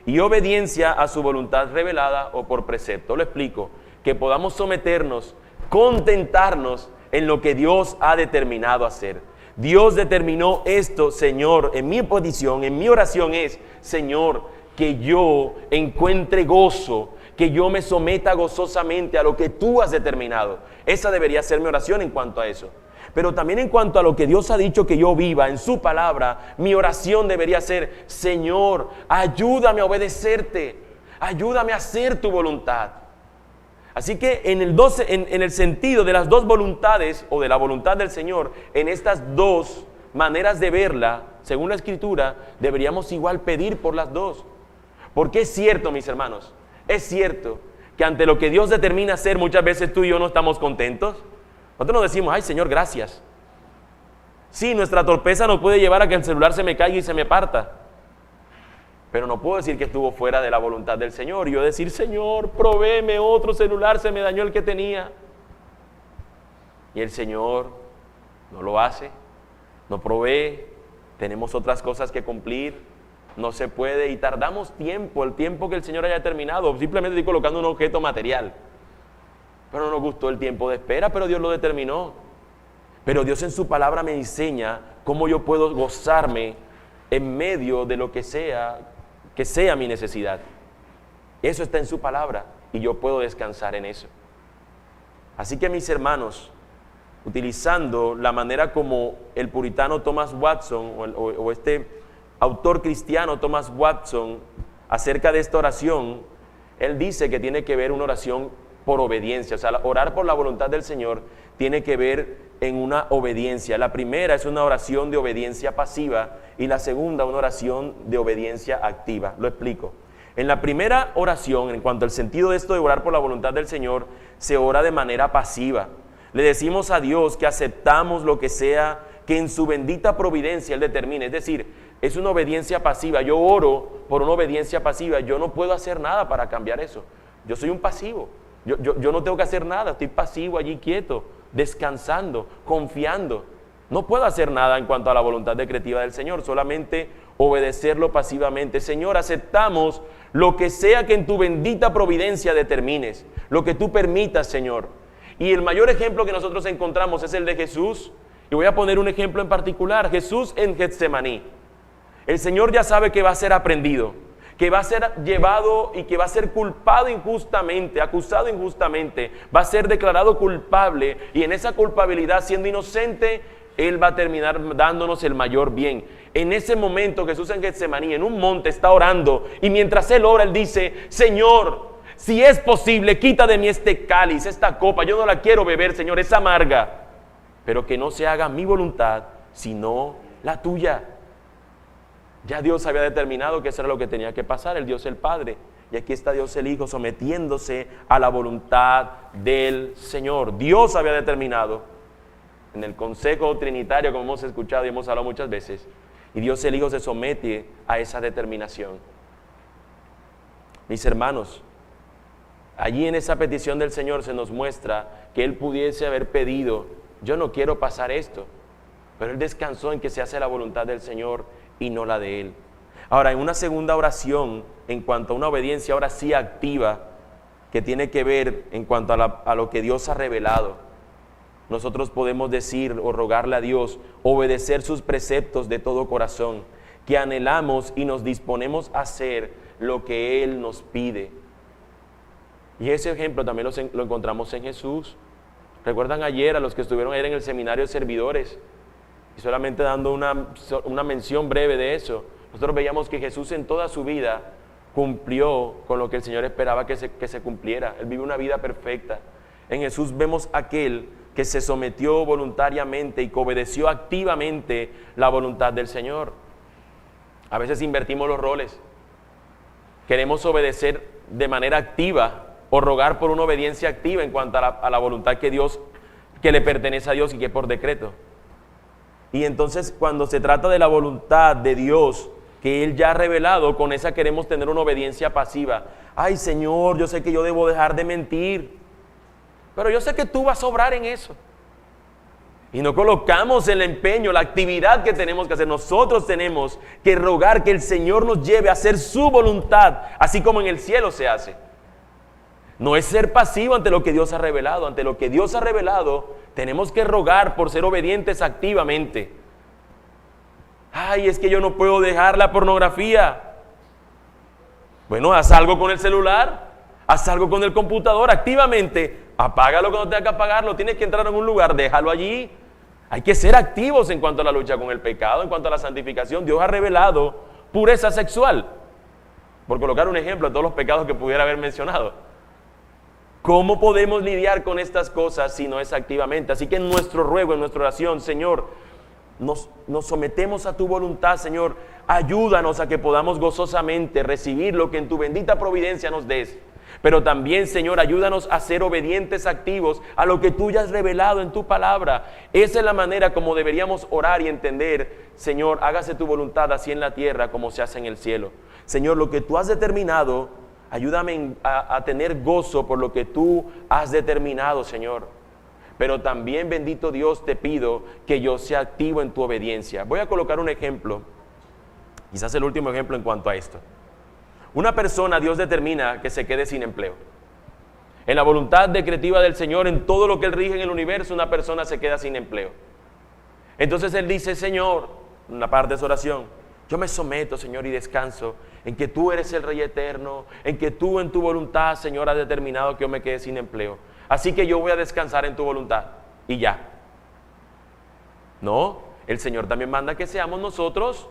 y obediencia a su voluntad revelada o por precepto. Lo explico, que podamos someternos, contentarnos en lo que Dios ha determinado hacer. Dios determinó esto, Señor, en mi petición, en mi oración es, Señor, que yo encuentre gozo, que yo me someta gozosamente a lo que tú has determinado. Esa debería ser mi oración en cuanto a eso. Pero también en cuanto a lo que Dios ha dicho que yo viva en su palabra, mi oración debería ser, Señor, ayúdame a obedecerte, ayúdame a hacer tu voluntad. Así que en el sentido de las dos voluntades o de la voluntad del Señor, en estas dos maneras de verla, según la Escritura, deberíamos igual pedir por las dos. Porque es cierto, mis hermanos, es cierto que ante lo que Dios determina hacer, muchas veces tú y yo no estamos contentos. Nosotros nos decimos, ay Señor, gracias. Sí, nuestra torpeza nos puede llevar a que el celular se me caiga y se me parta. Pero no puedo decir que estuvo fuera de la voluntad del Señor. Y yo decir, Señor, provéeme otro celular, se me dañó el que tenía. Y el Señor no lo hace, no provee, tenemos otras cosas que cumplir, no se puede y tardamos tiempo, el tiempo que el Señor haya determinado. Simplemente estoy colocando un objeto material. Pero no nos gustó el tiempo de espera, pero Dios lo determinó. Pero Dios en su palabra me enseña cómo yo puedo gozarme en medio de lo que sea mi necesidad. Eso está en su palabra y yo puedo descansar en eso. Así que mis hermanos, utilizando la manera como el puritano Thomas Watson o este autor cristiano Thomas Watson acerca de esta oración, él dice que tiene que ver una oración por obediencia, o sea, orar por la voluntad del Señor tiene que ver en una obediencia. La primera es una oración de obediencia pasiva y la segunda una oración de obediencia activa. Lo explico. En la primera oración, en cuanto al sentido de esto de orar por la voluntad del Señor, se ora de manera pasiva. Le decimos a Dios que aceptamos lo que sea que en su bendita providencia Él determine. Es decir, es una obediencia pasiva. Yo oro por una obediencia pasiva. Yo no puedo hacer nada para cambiar eso. Yo soy un pasivo. Yo no tengo que hacer nada. Estoy pasivo allí quieto, descansando, confiando. No puedo hacer nada en cuanto a la voluntad decretiva del Señor. Solamente obedecerlo pasivamente. Señor, aceptamos lo que sea que en tu bendita providencia determines. Lo que tú permitas, Señor. Y el mayor ejemplo que nosotros encontramos es el de Jesús. Y voy a poner un ejemplo en particular. Jesús en Getsemaní. El Señor ya sabe que va a ser aprendido, que va a ser llevado y que va a ser culpado injustamente, acusado injustamente, va a ser declarado culpable y en esa culpabilidad, siendo inocente, Él va a terminar dándonos el mayor bien. En ese momento Jesús en Getsemaní, en un monte, está orando y mientras Él ora, Él dice, Señor, si es posible, quita de mí este cáliz, esta copa, yo no la quiero beber, Señor, es amarga, pero que no se haga mi voluntad, sino la tuya. Ya Dios había determinado que eso era lo que tenía que pasar, el Dios el Padre. Y aquí está Dios el Hijo sometiéndose a la voluntad del Señor. Dios había determinado en el consejo trinitario, como hemos escuchado y hemos hablado muchas veces. Y Dios el Hijo se somete a esa determinación. Mis hermanos, allí en esa petición del Señor se nos muestra que Él pudiese haber pedido, yo no quiero pasar esto. Pero Él descansó en que se hace la voluntad del Señor y no la de Él. Ahora, en una segunda oración, en cuanto a una obediencia ahora sí activa, que tiene que ver en cuanto a lo que Dios ha revelado, nosotros podemos decir o rogarle a Dios, obedecer sus preceptos de todo corazón, que anhelamos y nos disponemos a hacer lo que Él nos pide. Y ese ejemplo también lo encontramos en Jesús. ¿Recuerdan ayer a los que estuvieron ayer en el seminario de servidores? Y solamente dando una mención breve de eso, nosotros veíamos que Jesús en toda su vida cumplió con lo que el Señor esperaba que se cumpliera. Él vive una vida perfecta. En Jesús vemos aquel que se sometió voluntariamente y que obedeció activamente la voluntad del Señor. A veces invertimos los roles. Queremos obedecer de manera activa o rogar por una obediencia activa en cuanto a la voluntad que le pertenece a Dios y que es por decreto. Y entonces cuando se trata de la voluntad de Dios, que Él ya ha revelado, con esa queremos tener una obediencia pasiva. Ay, Señor, yo sé que yo debo dejar de mentir, pero yo sé que tú vas a obrar en eso. Y no colocamos el empeño, la actividad que tenemos que hacer. Nosotros tenemos que rogar que el Señor nos lleve a hacer su voluntad, así como en el cielo se hace. No es ser pasivo ante lo que Dios ha revelado. Ante lo que Dios ha revelado, tenemos que rogar por ser obedientes activamente. Ay, es que yo no puedo dejar la pornografía. Bueno, haz algo con el celular, haz algo con el computador, activamente. Apágalo cuando tenga que apagarlo. Tienes que entrar en un lugar, déjalo allí. Hay que ser activos en cuanto a la lucha con el pecado, en cuanto a la santificación. Dios ha revelado pureza sexual, por colocar un ejemplo de todos los pecados que pudiera haber mencionado. ¿Cómo podemos lidiar con estas cosas si no es activamente? Así que en nuestro ruego, en nuestra oración, Señor, nos sometemos a tu voluntad, Señor. Ayúdanos a que podamos gozosamente recibir lo que en tu bendita providencia nos des. Pero también, Señor, ayúdanos a ser obedientes activos a lo que tú ya has revelado en tu palabra. Esa es la manera como deberíamos orar y entender, Señor, hágase tu voluntad así en la tierra como se hace en el cielo. Señor, lo que tú has determinado, ayúdame a tener gozo por lo que tú has determinado, Señor. Pero también, bendito Dios, te pido que yo sea activo en tu obediencia. Voy a colocar un ejemplo, quizás el último ejemplo en cuanto a esto. Una persona, Dios determina que se quede sin empleo. En la voluntad decretiva del Señor, en todo lo que Él rige en el universo, una persona se queda sin empleo. Entonces Él dice, Señor, una parte de su oración, yo me someto, Señor, y descanso en que tú eres el Rey eterno, en que tú en tu voluntad, Señor, has determinado que yo me quede sin empleo. Así que yo voy a descansar en tu voluntad. Y ya. No, el Señor también manda que seamos nosotros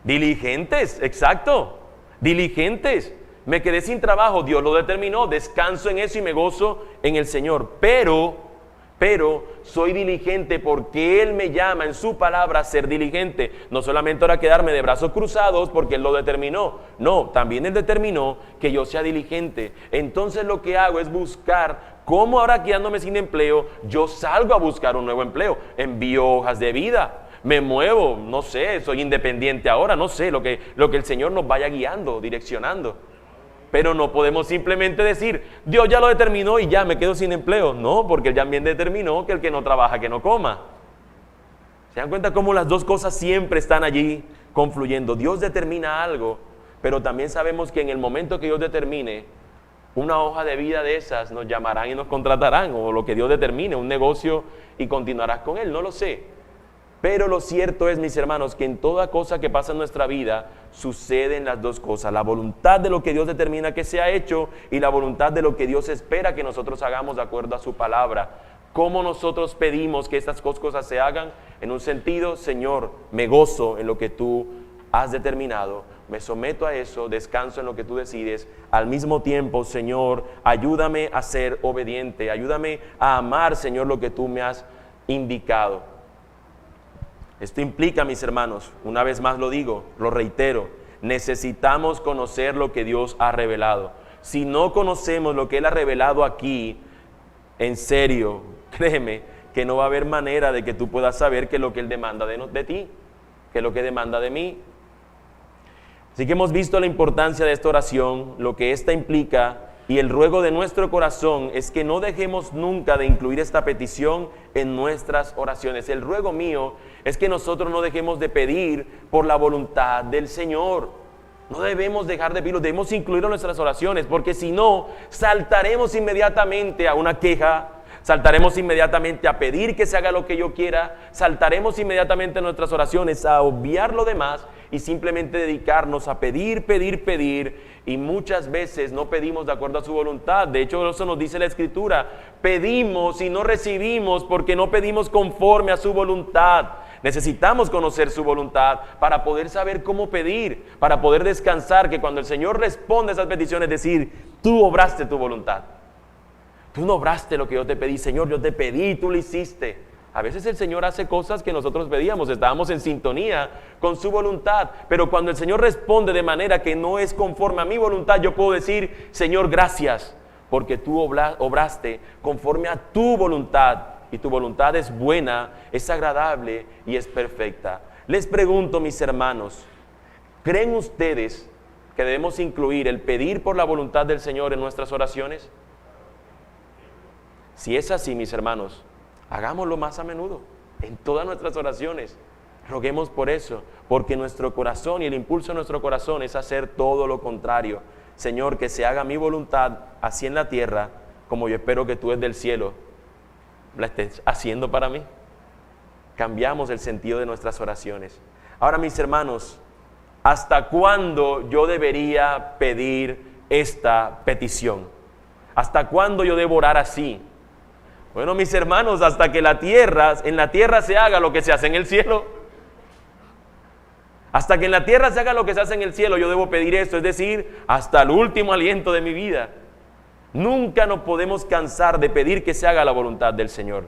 diligentes, exacto, diligentes. Me quedé sin trabajo, Dios lo determinó, descanso en eso y me gozo en el Señor. Pero soy diligente porque Él me llama en su palabra a ser diligente. No solamente ahora quedarme de brazos cruzados porque Él lo determinó. No, también Él determinó que yo sea diligente. Entonces lo que hago es buscar cómo ahora quedándome sin empleo, yo salgo a buscar un nuevo empleo. Envío hojas de vida. Me muevo, no sé, soy independiente ahora, no sé, lo que el Señor nos vaya guiando, direccionando. Pero no podemos simplemente decir, Dios ya lo determinó y ya me quedo sin empleo. No, porque Él también determinó que el que no trabaja, que no coma. ¿Se dan cuenta cómo las dos cosas siempre están allí confluyendo? Dios determina algo, pero también sabemos que en el momento que Dios determine, una hoja de vida de esas nos llamarán y nos contratarán, o lo que Dios determine, un negocio y continuarás con Él, no lo sé. Pero lo cierto es, mis hermanos, que en toda cosa que pasa en nuestra vida suceden las dos cosas: la voluntad de lo que Dios determina que sea hecho y la voluntad de lo que Dios espera que nosotros hagamos de acuerdo a su palabra. ¿Cómo nosotros pedimos que estas cosas se hagan? En un sentido, Señor, me gozo en lo que tú has determinado, me someto a eso, descanso en lo que tú decides. Al mismo tiempo, Señor, ayúdame a ser obediente, ayúdame a amar, Señor, lo que tú me has indicado. Esto implica, mis hermanos, una vez más lo digo, lo reitero, necesitamos conocer lo que Dios ha revelado. Si no conocemos lo que Él ha revelado aquí, en serio, créeme que no va a haber manera de que tú puedas saber qué es lo que Él demanda de ti, qué es lo que demanda de mí. Así que hemos visto la importancia de esta oración, lo que esta implica. Y el ruego de nuestro corazón es que no dejemos nunca de incluir esta petición en nuestras oraciones. El ruego mío es que nosotros no dejemos de pedir por la voluntad del Señor. No debemos dejar de pedirlo, debemos incluirlo en nuestras oraciones, porque si no, saltaremos inmediatamente a una queja, saltaremos inmediatamente a pedir que se haga lo que yo quiera, saltaremos inmediatamente en nuestras oraciones a obviar lo demás y simplemente dedicarnos a pedir, y muchas veces no pedimos de acuerdo a su voluntad. De hecho, eso nos dice la Escritura: pedimos y no recibimos porque no pedimos conforme a su voluntad. Necesitamos conocer su voluntad para poder saber cómo pedir, para poder descansar, que cuando el Señor responde a esas peticiones, decir, tú obraste tu voluntad. Tú no obraste lo que yo te pedí, Señor, yo te pedí y tú lo hiciste. A veces el Señor hace cosas que nosotros pedíamos, estábamos en sintonía con su voluntad, pero cuando el Señor responde de manera que no es conforme a mi voluntad, yo puedo decir, Señor, gracias, porque tú obraste conforme a tu voluntad, y tu voluntad es buena, es agradable y es perfecta. Les pregunto, mis hermanos, ¿creen ustedes que debemos incluir el pedir por la voluntad del Señor en nuestras oraciones? Si es así, mis hermanos, hagámoslo más a menudo, en todas nuestras oraciones. Roguemos por eso, porque nuestro corazón y el impulso de nuestro corazón es hacer todo lo contrario. Señor, que se haga mi voluntad, así en la tierra, como yo espero que tú desde el cielo la estés haciendo para mí. Cambiamos el sentido de nuestras oraciones. Ahora, mis hermanos, ¿hasta cuándo yo debería pedir esta petición? ¿Hasta cuándo yo debo orar así? Bueno, mis hermanos, hasta que en la tierra se haga lo que se hace en el cielo. Hasta que en la tierra se haga lo que se hace en el cielo, yo debo pedir esto, es decir, hasta el último aliento de mi vida. Nunca nos podemos cansar de pedir que se haga la voluntad del Señor.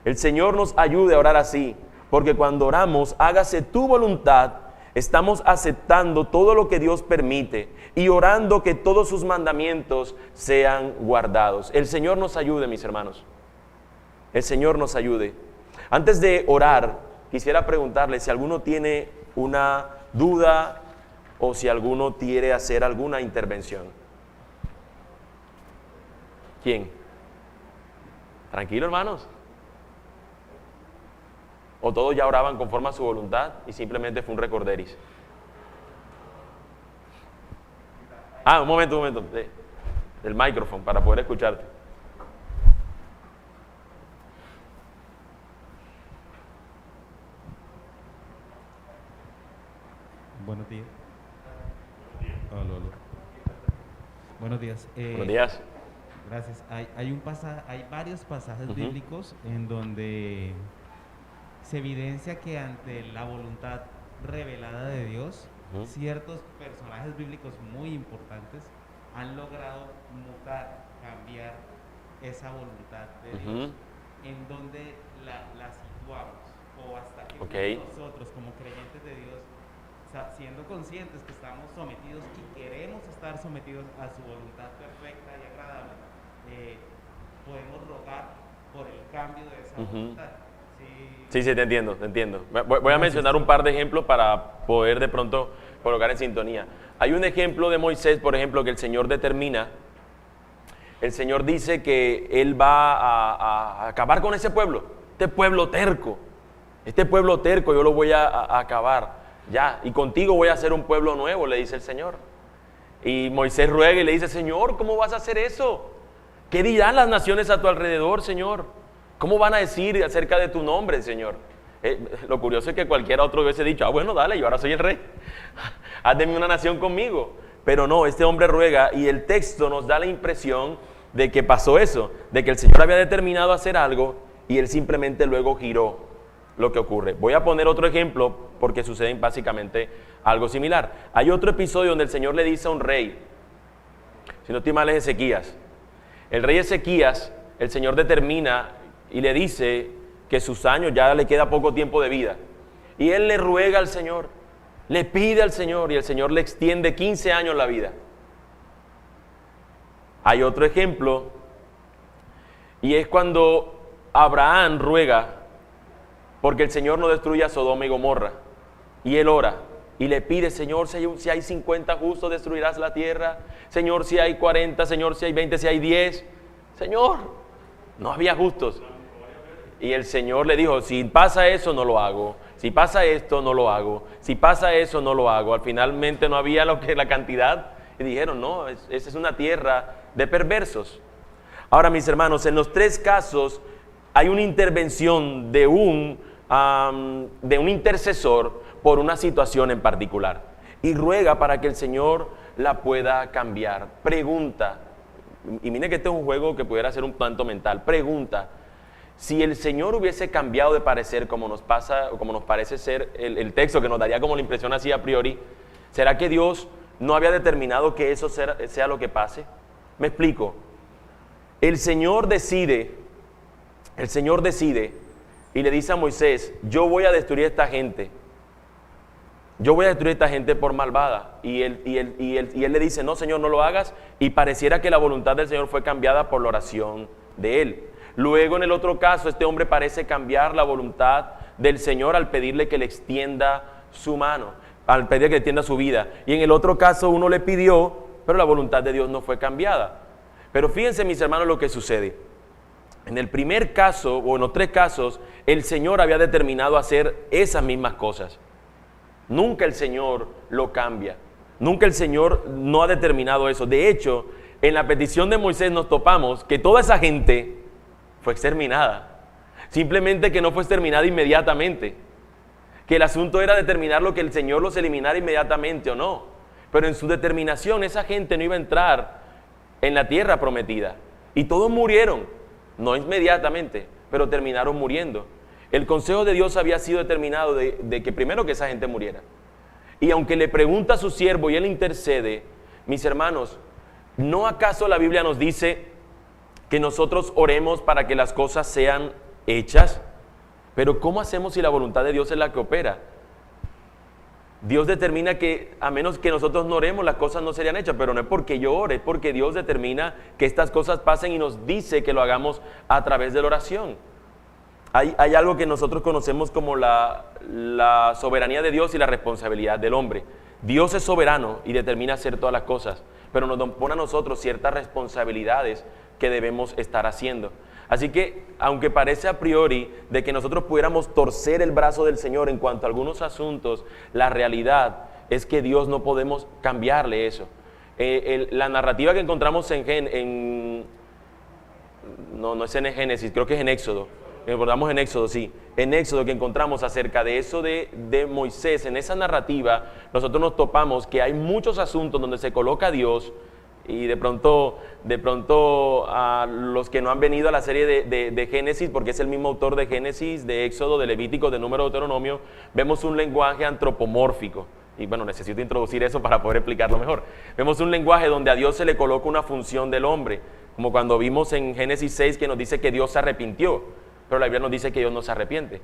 El Señor nos ayude a orar así, porque cuando oramos, hágase tu voluntad, estamos aceptando todo lo que Dios permite y orando que todos sus mandamientos sean guardados. El Señor nos ayude, mis hermanos. El Señor nos ayude. Antes de orar, quisiera preguntarle si alguno tiene una duda o si alguno quiere hacer alguna intervención. ¿Quién? Tranquilo, hermanos. ¿O todos ya oraban conforme a su voluntad y simplemente fue un recorderis? Un momento. Del micrófono para poder escucharte. Buenos días. Hola. Buenos días. Buenos días. Gracias. Hay varios pasajes bíblicos en donde se evidencia que ante la voluntad revelada de Dios, ciertos personajes bíblicos muy importantes han logrado mutar, cambiar esa voluntad de Dios, en donde la situamos, o hasta que nosotros como creyentes de Dios, siendo conscientes que estamos sometidos y queremos estar sometidos a su voluntad perfecta y agradable, podemos rogar por el cambio de esa voluntad. Sí, te entiendo. Voy a mencionar un par de ejemplos para poder de pronto colocar en sintonía. Hay un ejemplo de Moisés, por ejemplo, que el Señor determina. El Señor dice que Él va a acabar con ese pueblo, este pueblo terco, yo lo voy a acabar. Ya, y contigo voy a hacer un pueblo nuevo, le dice el Señor. Y Moisés ruega y le dice, Señor, ¿cómo vas a hacer eso? ¿Qué dirán las naciones a tu alrededor, Señor? ¿Cómo van a decir acerca de tu nombre, Señor? Lo curioso es que cualquiera otro hubiese dicho, bueno, dale, yo ahora soy el rey. Haz de mí una nación conmigo. Pero no, este hombre ruega y el texto nos da la impresión de que pasó eso, de que el Señor había determinado hacer algo y él simplemente luego giró lo que ocurre. Voy a poner otro ejemplo porque sucede básicamente algo similar. Hay otro episodio donde el Señor le dice a un rey, si no estoy mal es Ezequías. El rey Ezequías, el Señor determina y le dice que sus años ya le queda poco tiempo de vida. Y él le ruega al Señor, le pide al Señor y el Señor le extiende 15 años la vida. Hay otro ejemplo y es cuando Abraham ruega porque el Señor no destruya Sodoma y Gomorra. Y él ora y le pide, Señor, si hay 50 justos, destruirás la tierra. Señor, si hay 40, Señor, si hay 20, si hay 10. Señor, no había justos. Y el Señor le dijo, si pasa eso, no lo hago. Si pasa esto, no lo hago. Si pasa eso, no lo hago. Al finalmente no había la cantidad. Y dijeron, no, esa es una tierra de perversos. Ahora, mis hermanos, en los tres casos hay una intervención de un intercesor por una situación en particular y ruega para que el Señor la pueda cambiar. Pregunta, y mire que este es un juego que pudiera ser un tanto mental. Pregunta, si el Señor hubiese cambiado de parecer como nos pasa o como nos parece ser el texto que nos daría como la impresión así a priori, ¿será que Dios no había determinado que eso sea lo que pase? Me explico. El Señor decide y le dice a Moisés, yo voy a destruir a esta gente. Yo voy a destruir a esta gente por malvada. Y él le dice, no, Señor, no lo hagas. Y pareciera que la voluntad del Señor fue cambiada por la oración de él. Luego, en el otro caso, este hombre parece cambiar la voluntad del Señor al pedirle que le extienda su mano, al pedirle que le extienda su vida. Y en el otro caso uno le pidió, pero la voluntad de Dios no fue cambiada. Pero fíjense, mis hermanos, lo que sucede. En el primer caso, o en los 3 casos, el Señor había determinado hacer esas mismas cosas. Nunca el Señor lo cambia. Nunca el Señor no ha determinado eso. De hecho, en la petición de Moisés nos topamos que toda esa gente fue exterminada. Simplemente que no fue exterminada inmediatamente. Que el asunto era determinar que el Señor los eliminara inmediatamente o no. Pero en su determinación esa gente no iba a entrar en la tierra prometida. Y todos murieron. No inmediatamente, pero terminaron muriendo. El consejo de Dios había sido determinado de que primero que esa gente muriera. Y aunque le pregunta a su siervo y él intercede, mis hermanos, ¿no acaso la Biblia nos dice que nosotros oremos para que las cosas sean hechas? Pero ¿cómo hacemos si la voluntad de Dios es la que opera? Dios determina que a menos que nosotros no oremos, las cosas no serían hechas, pero no es porque yo ore, es porque Dios determina que estas cosas pasen y nos dice que lo hagamos a través de la oración. Hay algo que nosotros conocemos como la soberanía de Dios y la responsabilidad del hombre. Dios es soberano y determina hacer todas las cosas, pero nos pone a nosotros ciertas responsabilidades que debemos estar haciendo. Así que, aunque parece a priori de que nosotros pudiéramos torcer el brazo del Señor en cuanto a algunos asuntos, la realidad es que Dios no podemos cambiarle eso. La narrativa que encontramos no es en Génesis, creo que es en Éxodo. Recordamos en Éxodo, sí. En Éxodo que encontramos acerca de eso de Moisés, en esa narrativa, nosotros nos topamos que hay muchos asuntos donde se coloca a Dios. Y de pronto a los que no han venido a la serie de Génesis, porque es el mismo autor de Génesis, de Éxodo, de Levítico, de Número, de Deuteronomio, vemos un lenguaje antropomórfico. Y bueno, necesito introducir eso para poder explicarlo mejor. Vemos un lenguaje donde a Dios se le coloca una función del hombre, como cuando vimos en Génesis 6 que nos dice que Dios se arrepintió, pero la Biblia nos dice que Dios no se arrepiente.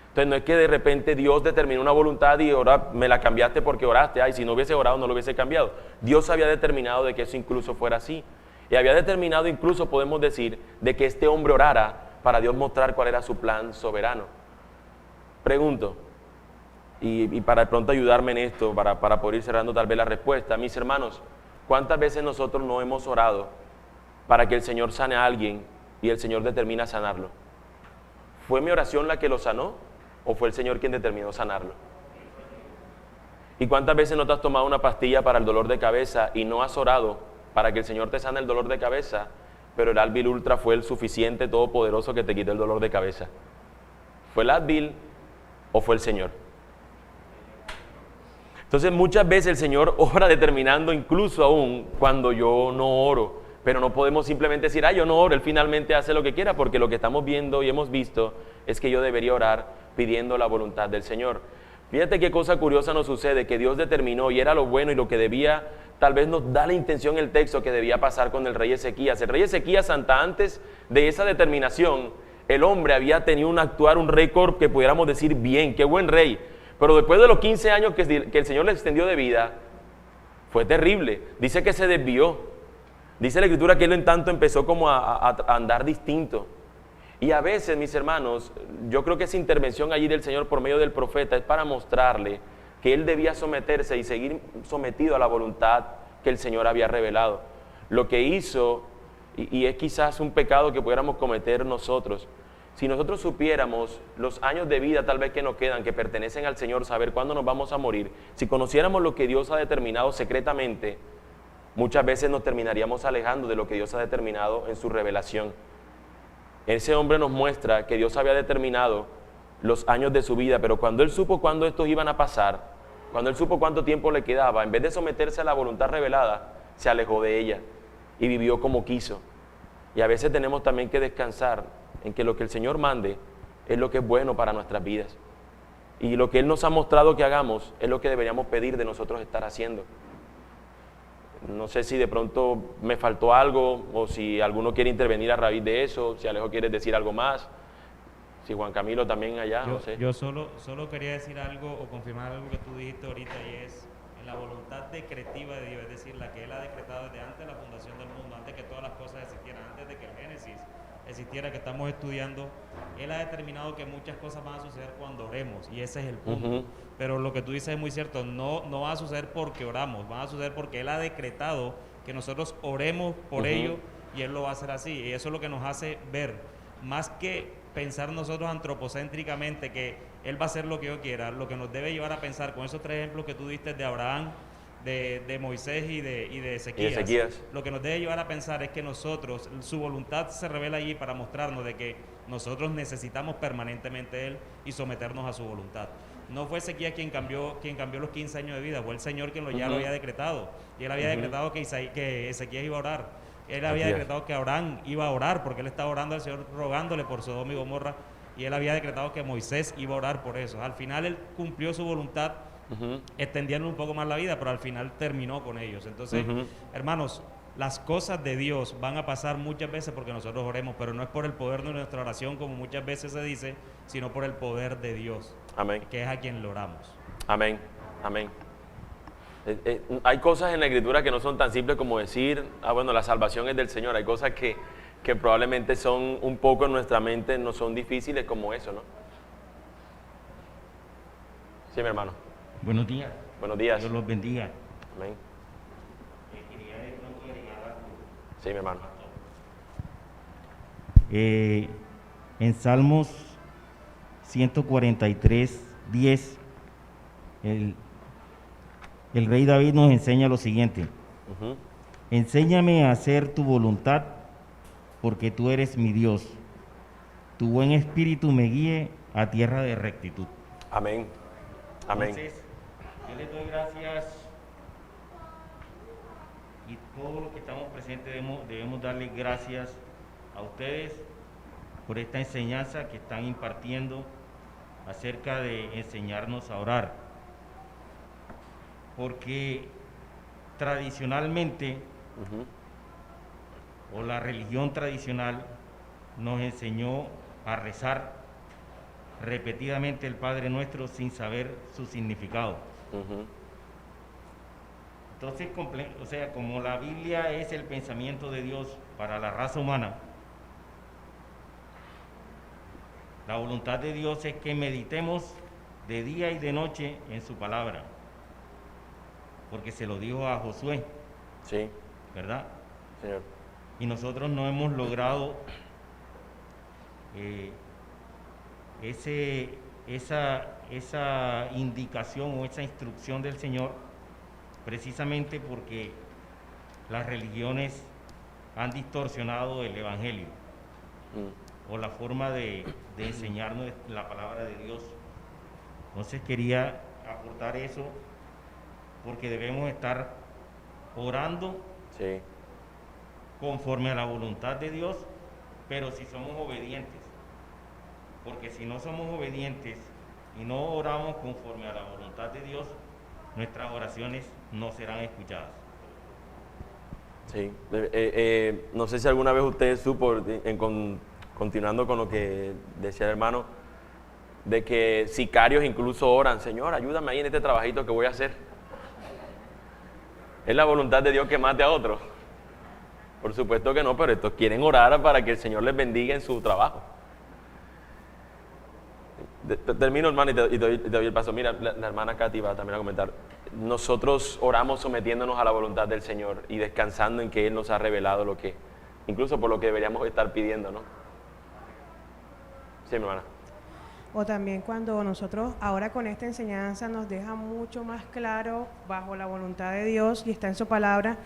Entonces no es que de repente Dios determinó una voluntad y ahora me la cambiaste porque oraste. Ay, si no hubiese orado no lo hubiese cambiado. Dios había determinado de que eso incluso fuera así. Y había determinado incluso, podemos decir, de que este hombre orara para Dios mostrar cuál era su plan soberano. Pregunto, y para de pronto ayudarme en esto, para poder ir cerrando tal vez la respuesta. Mis hermanos, ¿cuántas veces nosotros no hemos orado para que el Señor sane a alguien y el Señor determina sanarlo? ¿Fue mi oración la que lo sanó? ¿O fue el Señor quien determinó sanarlo? ¿Y cuántas veces no te has tomado una pastilla para el dolor de cabeza y no has orado para que el Señor te sane el dolor de cabeza, pero el Advil Ultra fue el suficiente, todopoderoso que te quitó el dolor de cabeza? ¿Fue el Advil o fue el Señor? Entonces muchas veces el Señor obra determinando incluso aún cuando yo no oro. Pero no podemos simplemente decir, yo no oro, Él finalmente hace lo que quiera, porque lo que estamos viendo y hemos visto es que yo debería orar pidiendo la voluntad del Señor. Fíjate qué cosa curiosa nos sucede, que Dios determinó y era lo bueno y lo que debía, tal vez nos da la intención el texto que debía pasar con el rey Ezequías. El rey Ezequías, antes de esa determinación, el hombre había tenido un récord que pudiéramos decir bien, qué buen rey. Pero después de los 15 años que el Señor le extendió de vida, fue terrible. Dice que se desvió. Dice la Escritura que él en tanto empezó como a andar distinto. Y a veces, mis hermanos, yo creo que esa intervención allí del Señor por medio del profeta es para mostrarle que él debía someterse y seguir sometido a la voluntad que el Señor había revelado. Lo que hizo, y es quizás un pecado que pudiéramos cometer nosotros, si nosotros supiéramos los años de vida tal vez que nos quedan, que pertenecen al Señor, saber cuándo nos vamos a morir, si conociéramos lo que Dios ha determinado secretamente, muchas veces nos terminaríamos alejando de lo que Dios ha determinado en su revelación. Ese hombre nos muestra que Dios había determinado los años de su vida, pero cuando él supo cuándo estos iban a pasar, cuando él supo cuánto tiempo le quedaba, en vez de someterse a la voluntad revelada, se alejó de ella y vivió como quiso. Y a veces tenemos también que descansar en que lo que el Señor mande es lo que es bueno para nuestras vidas. Y lo que Él nos ha mostrado que hagamos es lo que deberíamos pedir de nosotros estar haciendo. No sé si de pronto me faltó algo o si alguno quiere intervenir a raíz de eso, si Alejo quiere decir algo más, si Juan Camilo también allá, no sé. Yo solo quería decir algo o confirmar algo que tú dijiste ahorita, y es en la voluntad decretiva de Dios, es decir, la que Él ha decretado desde antes de la fundación del mundo, antes que todas las cosas existieran, antes de que el Génesis insistiera, que estamos estudiando, Él ha determinado que muchas cosas van a suceder cuando oremos, y ese es el punto. Pero lo que tú dices es muy cierto, no va a suceder porque oramos, van a suceder porque Él ha decretado que nosotros oremos por ello, y Él lo va a hacer así. Y eso es lo que nos hace ver, más que pensar nosotros antropocéntricamente que Él va a hacer lo que yo quiera, lo que nos debe llevar a pensar con esos 3 ejemplos que tú diste de Abraham, de Moisés y de Ezequías. Lo que nos debe llevar a pensar es que nosotros, su voluntad se revela allí para mostrarnos de que nosotros necesitamos permanentemente Él y someternos a su voluntad. No fue Ezequías quien cambió los 15 años de vida, fue el Señor quien ya lo había decretado. Y Él había decretado que Ezequías iba a orar. Él había decretado que Abraham iba a orar, porque él estaba orando al Señor, rogándole por Sodoma y Gomorra, y él había decretado que Moisés iba a orar por eso. Al final él cumplió su voluntad, extendiendo un poco más la vida, pero al final terminó con ellos. Entonces, hermanos, las cosas de Dios van a pasar muchas veces porque nosotros oremos, pero no es por el poder de nuestra oración, como muchas veces se dice, sino por el poder de Dios, que es a quien lo oramos. Amén, amén. Hay cosas en la Escritura que no son tan simples como decir, bueno, la salvación es del Señor. Hay cosas que probablemente son un poco en nuestra mente, no son difíciles como eso, ¿no? Sí, mi hermano. Buenos días. Buenos días. Dios los bendiga. Amén. Sí, mi hermano. En Salmos 143:10, el rey David nos enseña lo siguiente: enséñame a hacer tu voluntad, porque tú eres mi Dios. Tu buen espíritu me guíe a tierra de rectitud. Amén. Amén. Entonces, yo les doy gracias, y todos los que estamos presentes debemos darles gracias a ustedes por esta enseñanza que están impartiendo acerca de enseñarnos a orar. Porque tradicionalmente, o la religión tradicional, nos enseñó a rezar repetidamente el Padre Nuestro sin saber su significado. Entonces, como la Biblia es el pensamiento de Dios para la raza humana, la voluntad de Dios es que meditemos de día y de noche en su palabra, porque se lo dijo a Josué. Sí. ¿Verdad? Señor. Y nosotros no hemos logrado esa indicación o esa instrucción del Señor, precisamente porque las religiones han distorsionado el Evangelio o la forma de enseñarnos la palabra de Dios. Entonces quería aportar eso, porque debemos estar orando conforme a la voluntad de Dios, pero si somos obedientes. Porque si no somos obedientes y no oramos conforme a la voluntad de Dios, nuestras oraciones no serán escuchadas. Sí. No sé si alguna vez usted supo, continuando con lo que decía el hermano, de que sicarios incluso oran: Señor, ayúdame ahí en este trabajito que voy a hacer. ¿Es la voluntad de Dios que mate a otro? Por supuesto que no, pero estos quieren orar para que el Señor les bendiga en su trabajo. Termino, hermano, y te doy el paso. Mira, la hermana Katy va también a comentar. Nosotros oramos sometiéndonos a la voluntad del Señor y descansando en que Él nos ha revelado lo que, incluso por lo que deberíamos estar pidiendo, ¿no? Sí, mi hermana. O también cuando nosotros ahora con esta enseñanza nos deja mucho más claro, bajo la voluntad de Dios y está en su palabra,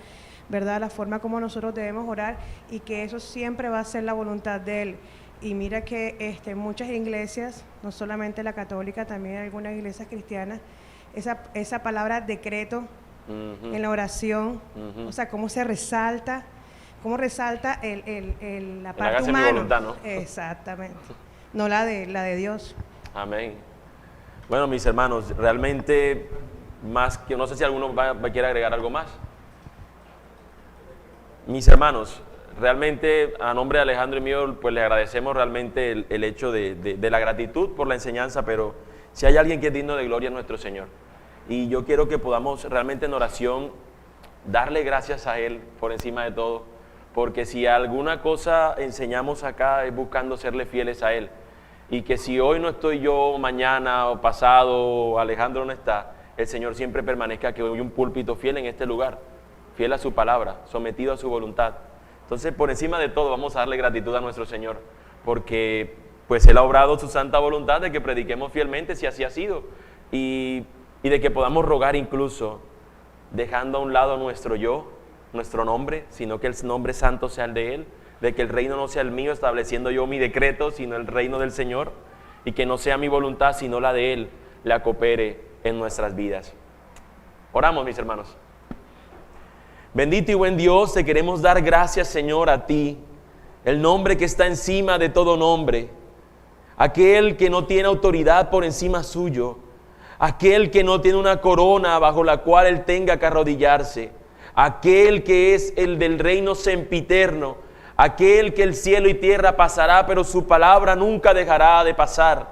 ¿verdad?, la forma como nosotros debemos orar, y que eso siempre va a ser la voluntad de Él. Y mira que muchas iglesias, no solamente la católica, también algunas iglesias cristianas, esa palabra decreto en la oración, o sea, cómo resalta la parte humana. Voluntad, ¿no? Exactamente. No la de Dios. Amén. Bueno, mis hermanos, realmente, más que, no sé si alguno quiere agregar algo más. Mis hermanos, realmente a nombre de Alejandro y mío, pues le agradecemos realmente el hecho de la gratitud por la enseñanza, pero si hay alguien que es digno de gloria es nuestro Señor. Y yo quiero que podamos realmente en oración darle gracias a Él por encima de todo, porque si alguna cosa enseñamos acá es buscando serle fieles a Él, y que si hoy no estoy yo, mañana o pasado, o Alejandro no está, el Señor siempre permanezca, que hoy un púlpito fiel en este lugar, fiel a su palabra, sometido a su voluntad. Entonces, por encima de todo, vamos a darle gratitud a nuestro Señor, porque pues Él ha obrado su santa voluntad de que prediquemos fielmente, si así ha sido, y de que podamos rogar incluso, dejando a un lado nuestro yo, nuestro nombre, sino que el nombre santo sea el de Él, de que el reino no sea el mío, estableciendo yo mi decreto, sino el reino del Señor, y que no sea mi voluntad, sino la de Él, la coopere en nuestras vidas. Oramos, mis hermanos. Bendito y buen Dios, te queremos dar gracias, Señor, a ti, el nombre que está encima de todo nombre, aquel que no tiene autoridad por encima suyo, aquel que no tiene una corona bajo la cual Él tenga que arrodillarse, aquel que es el del reino sempiterno, aquel que el cielo y tierra pasará, pero su palabra nunca dejará de pasar,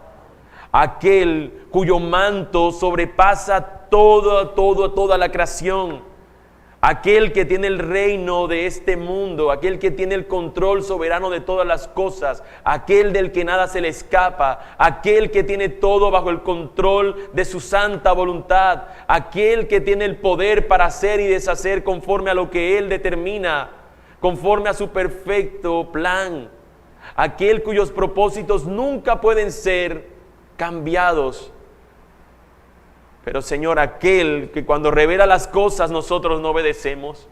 aquel cuyo manto sobrepasa toda la creación, aquel que tiene el reino de este mundo, aquel que tiene el control soberano de todas las cosas, aquel del que nada se le escapa, aquel que tiene todo bajo el control de su santa voluntad, aquel que tiene el poder para hacer y deshacer conforme a lo que Él determina, conforme a su perfecto plan, aquel cuyos propósitos nunca pueden ser cambiados. Pero Señor, aquel que cuando revela las cosas nosotros no obedecemos.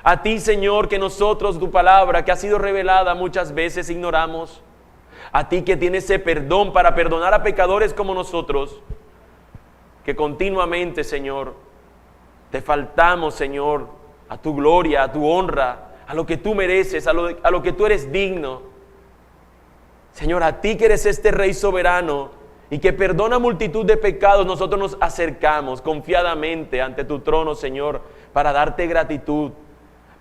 A ti, Señor, que nosotros tu palabra que ha sido revelada muchas veces ignoramos. A ti que tienes ese perdón para perdonar a pecadores como nosotros, que continuamente, Señor, te faltamos, Señor, a tu gloria, a tu honra, a lo que tú mereces, a lo que tú eres digno. Señor, a ti que eres este Rey soberano y que perdona multitud de pecados, nosotros nos acercamos confiadamente ante tu trono, Señor, para darte gratitud,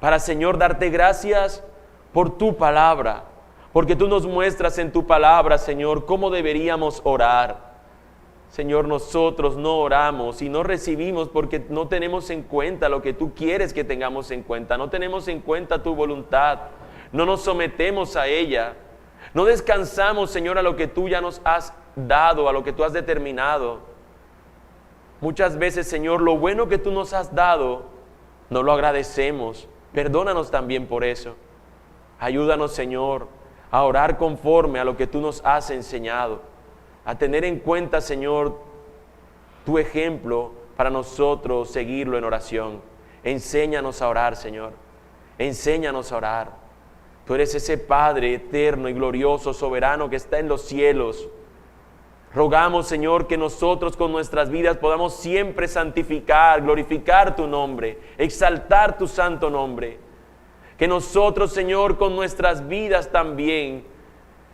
para, Señor, darte gracias por tu palabra, porque tú nos muestras en tu palabra, Señor, cómo deberíamos orar. Señor, nosotros no oramos y no recibimos porque no tenemos en cuenta lo que tú quieres que tengamos en cuenta, no tenemos en cuenta tu voluntad, no nos sometemos a ella, no descansamos, Señor, a lo que tú ya nos has dado, a lo que tú has determinado. Muchas veces, Señor, lo bueno que tú nos has dado, no lo agradecemos. Perdónanos también por eso. Ayúdanos, Señor, a orar conforme a lo que tú nos has enseñado, a tener en cuenta, Señor, tu ejemplo para nosotros seguirlo en oración. Enséñanos a orar, Señor. Enséñanos a orar. Tú eres ese Padre eterno y glorioso, soberano que está en los cielos. Rogamos, Señor, que nosotros con nuestras vidas podamos siempre santificar, glorificar tu nombre, exaltar tu santo nombre. Que nosotros, Señor, con nuestras vidas también,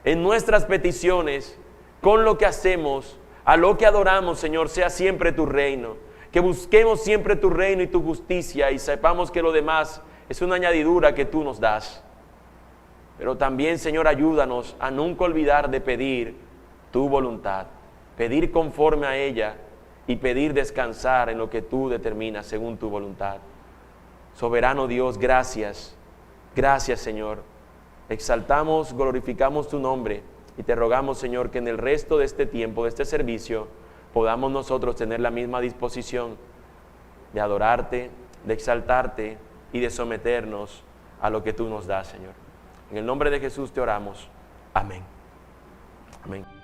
en nuestras peticiones, con lo que hacemos, a lo que adoramos, Señor, sea siempre tu reino. Que busquemos siempre tu reino y tu justicia y sepamos que lo demás es una añadidura que tú nos das. Pero también, Señor, ayúdanos a nunca olvidar de pedir tu voluntad, pedir conforme a ella y pedir descansar en lo que tú determinas según tu voluntad. Soberano Dios, gracias, gracias, Señor. Exaltamos, glorificamos tu nombre y te rogamos, Señor, que en el resto de este tiempo, de este servicio, podamos nosotros tener la misma disposición de adorarte, de exaltarte y de someternos a lo que tú nos das, Señor. En el nombre de Jesús te oramos. Amén. Amén.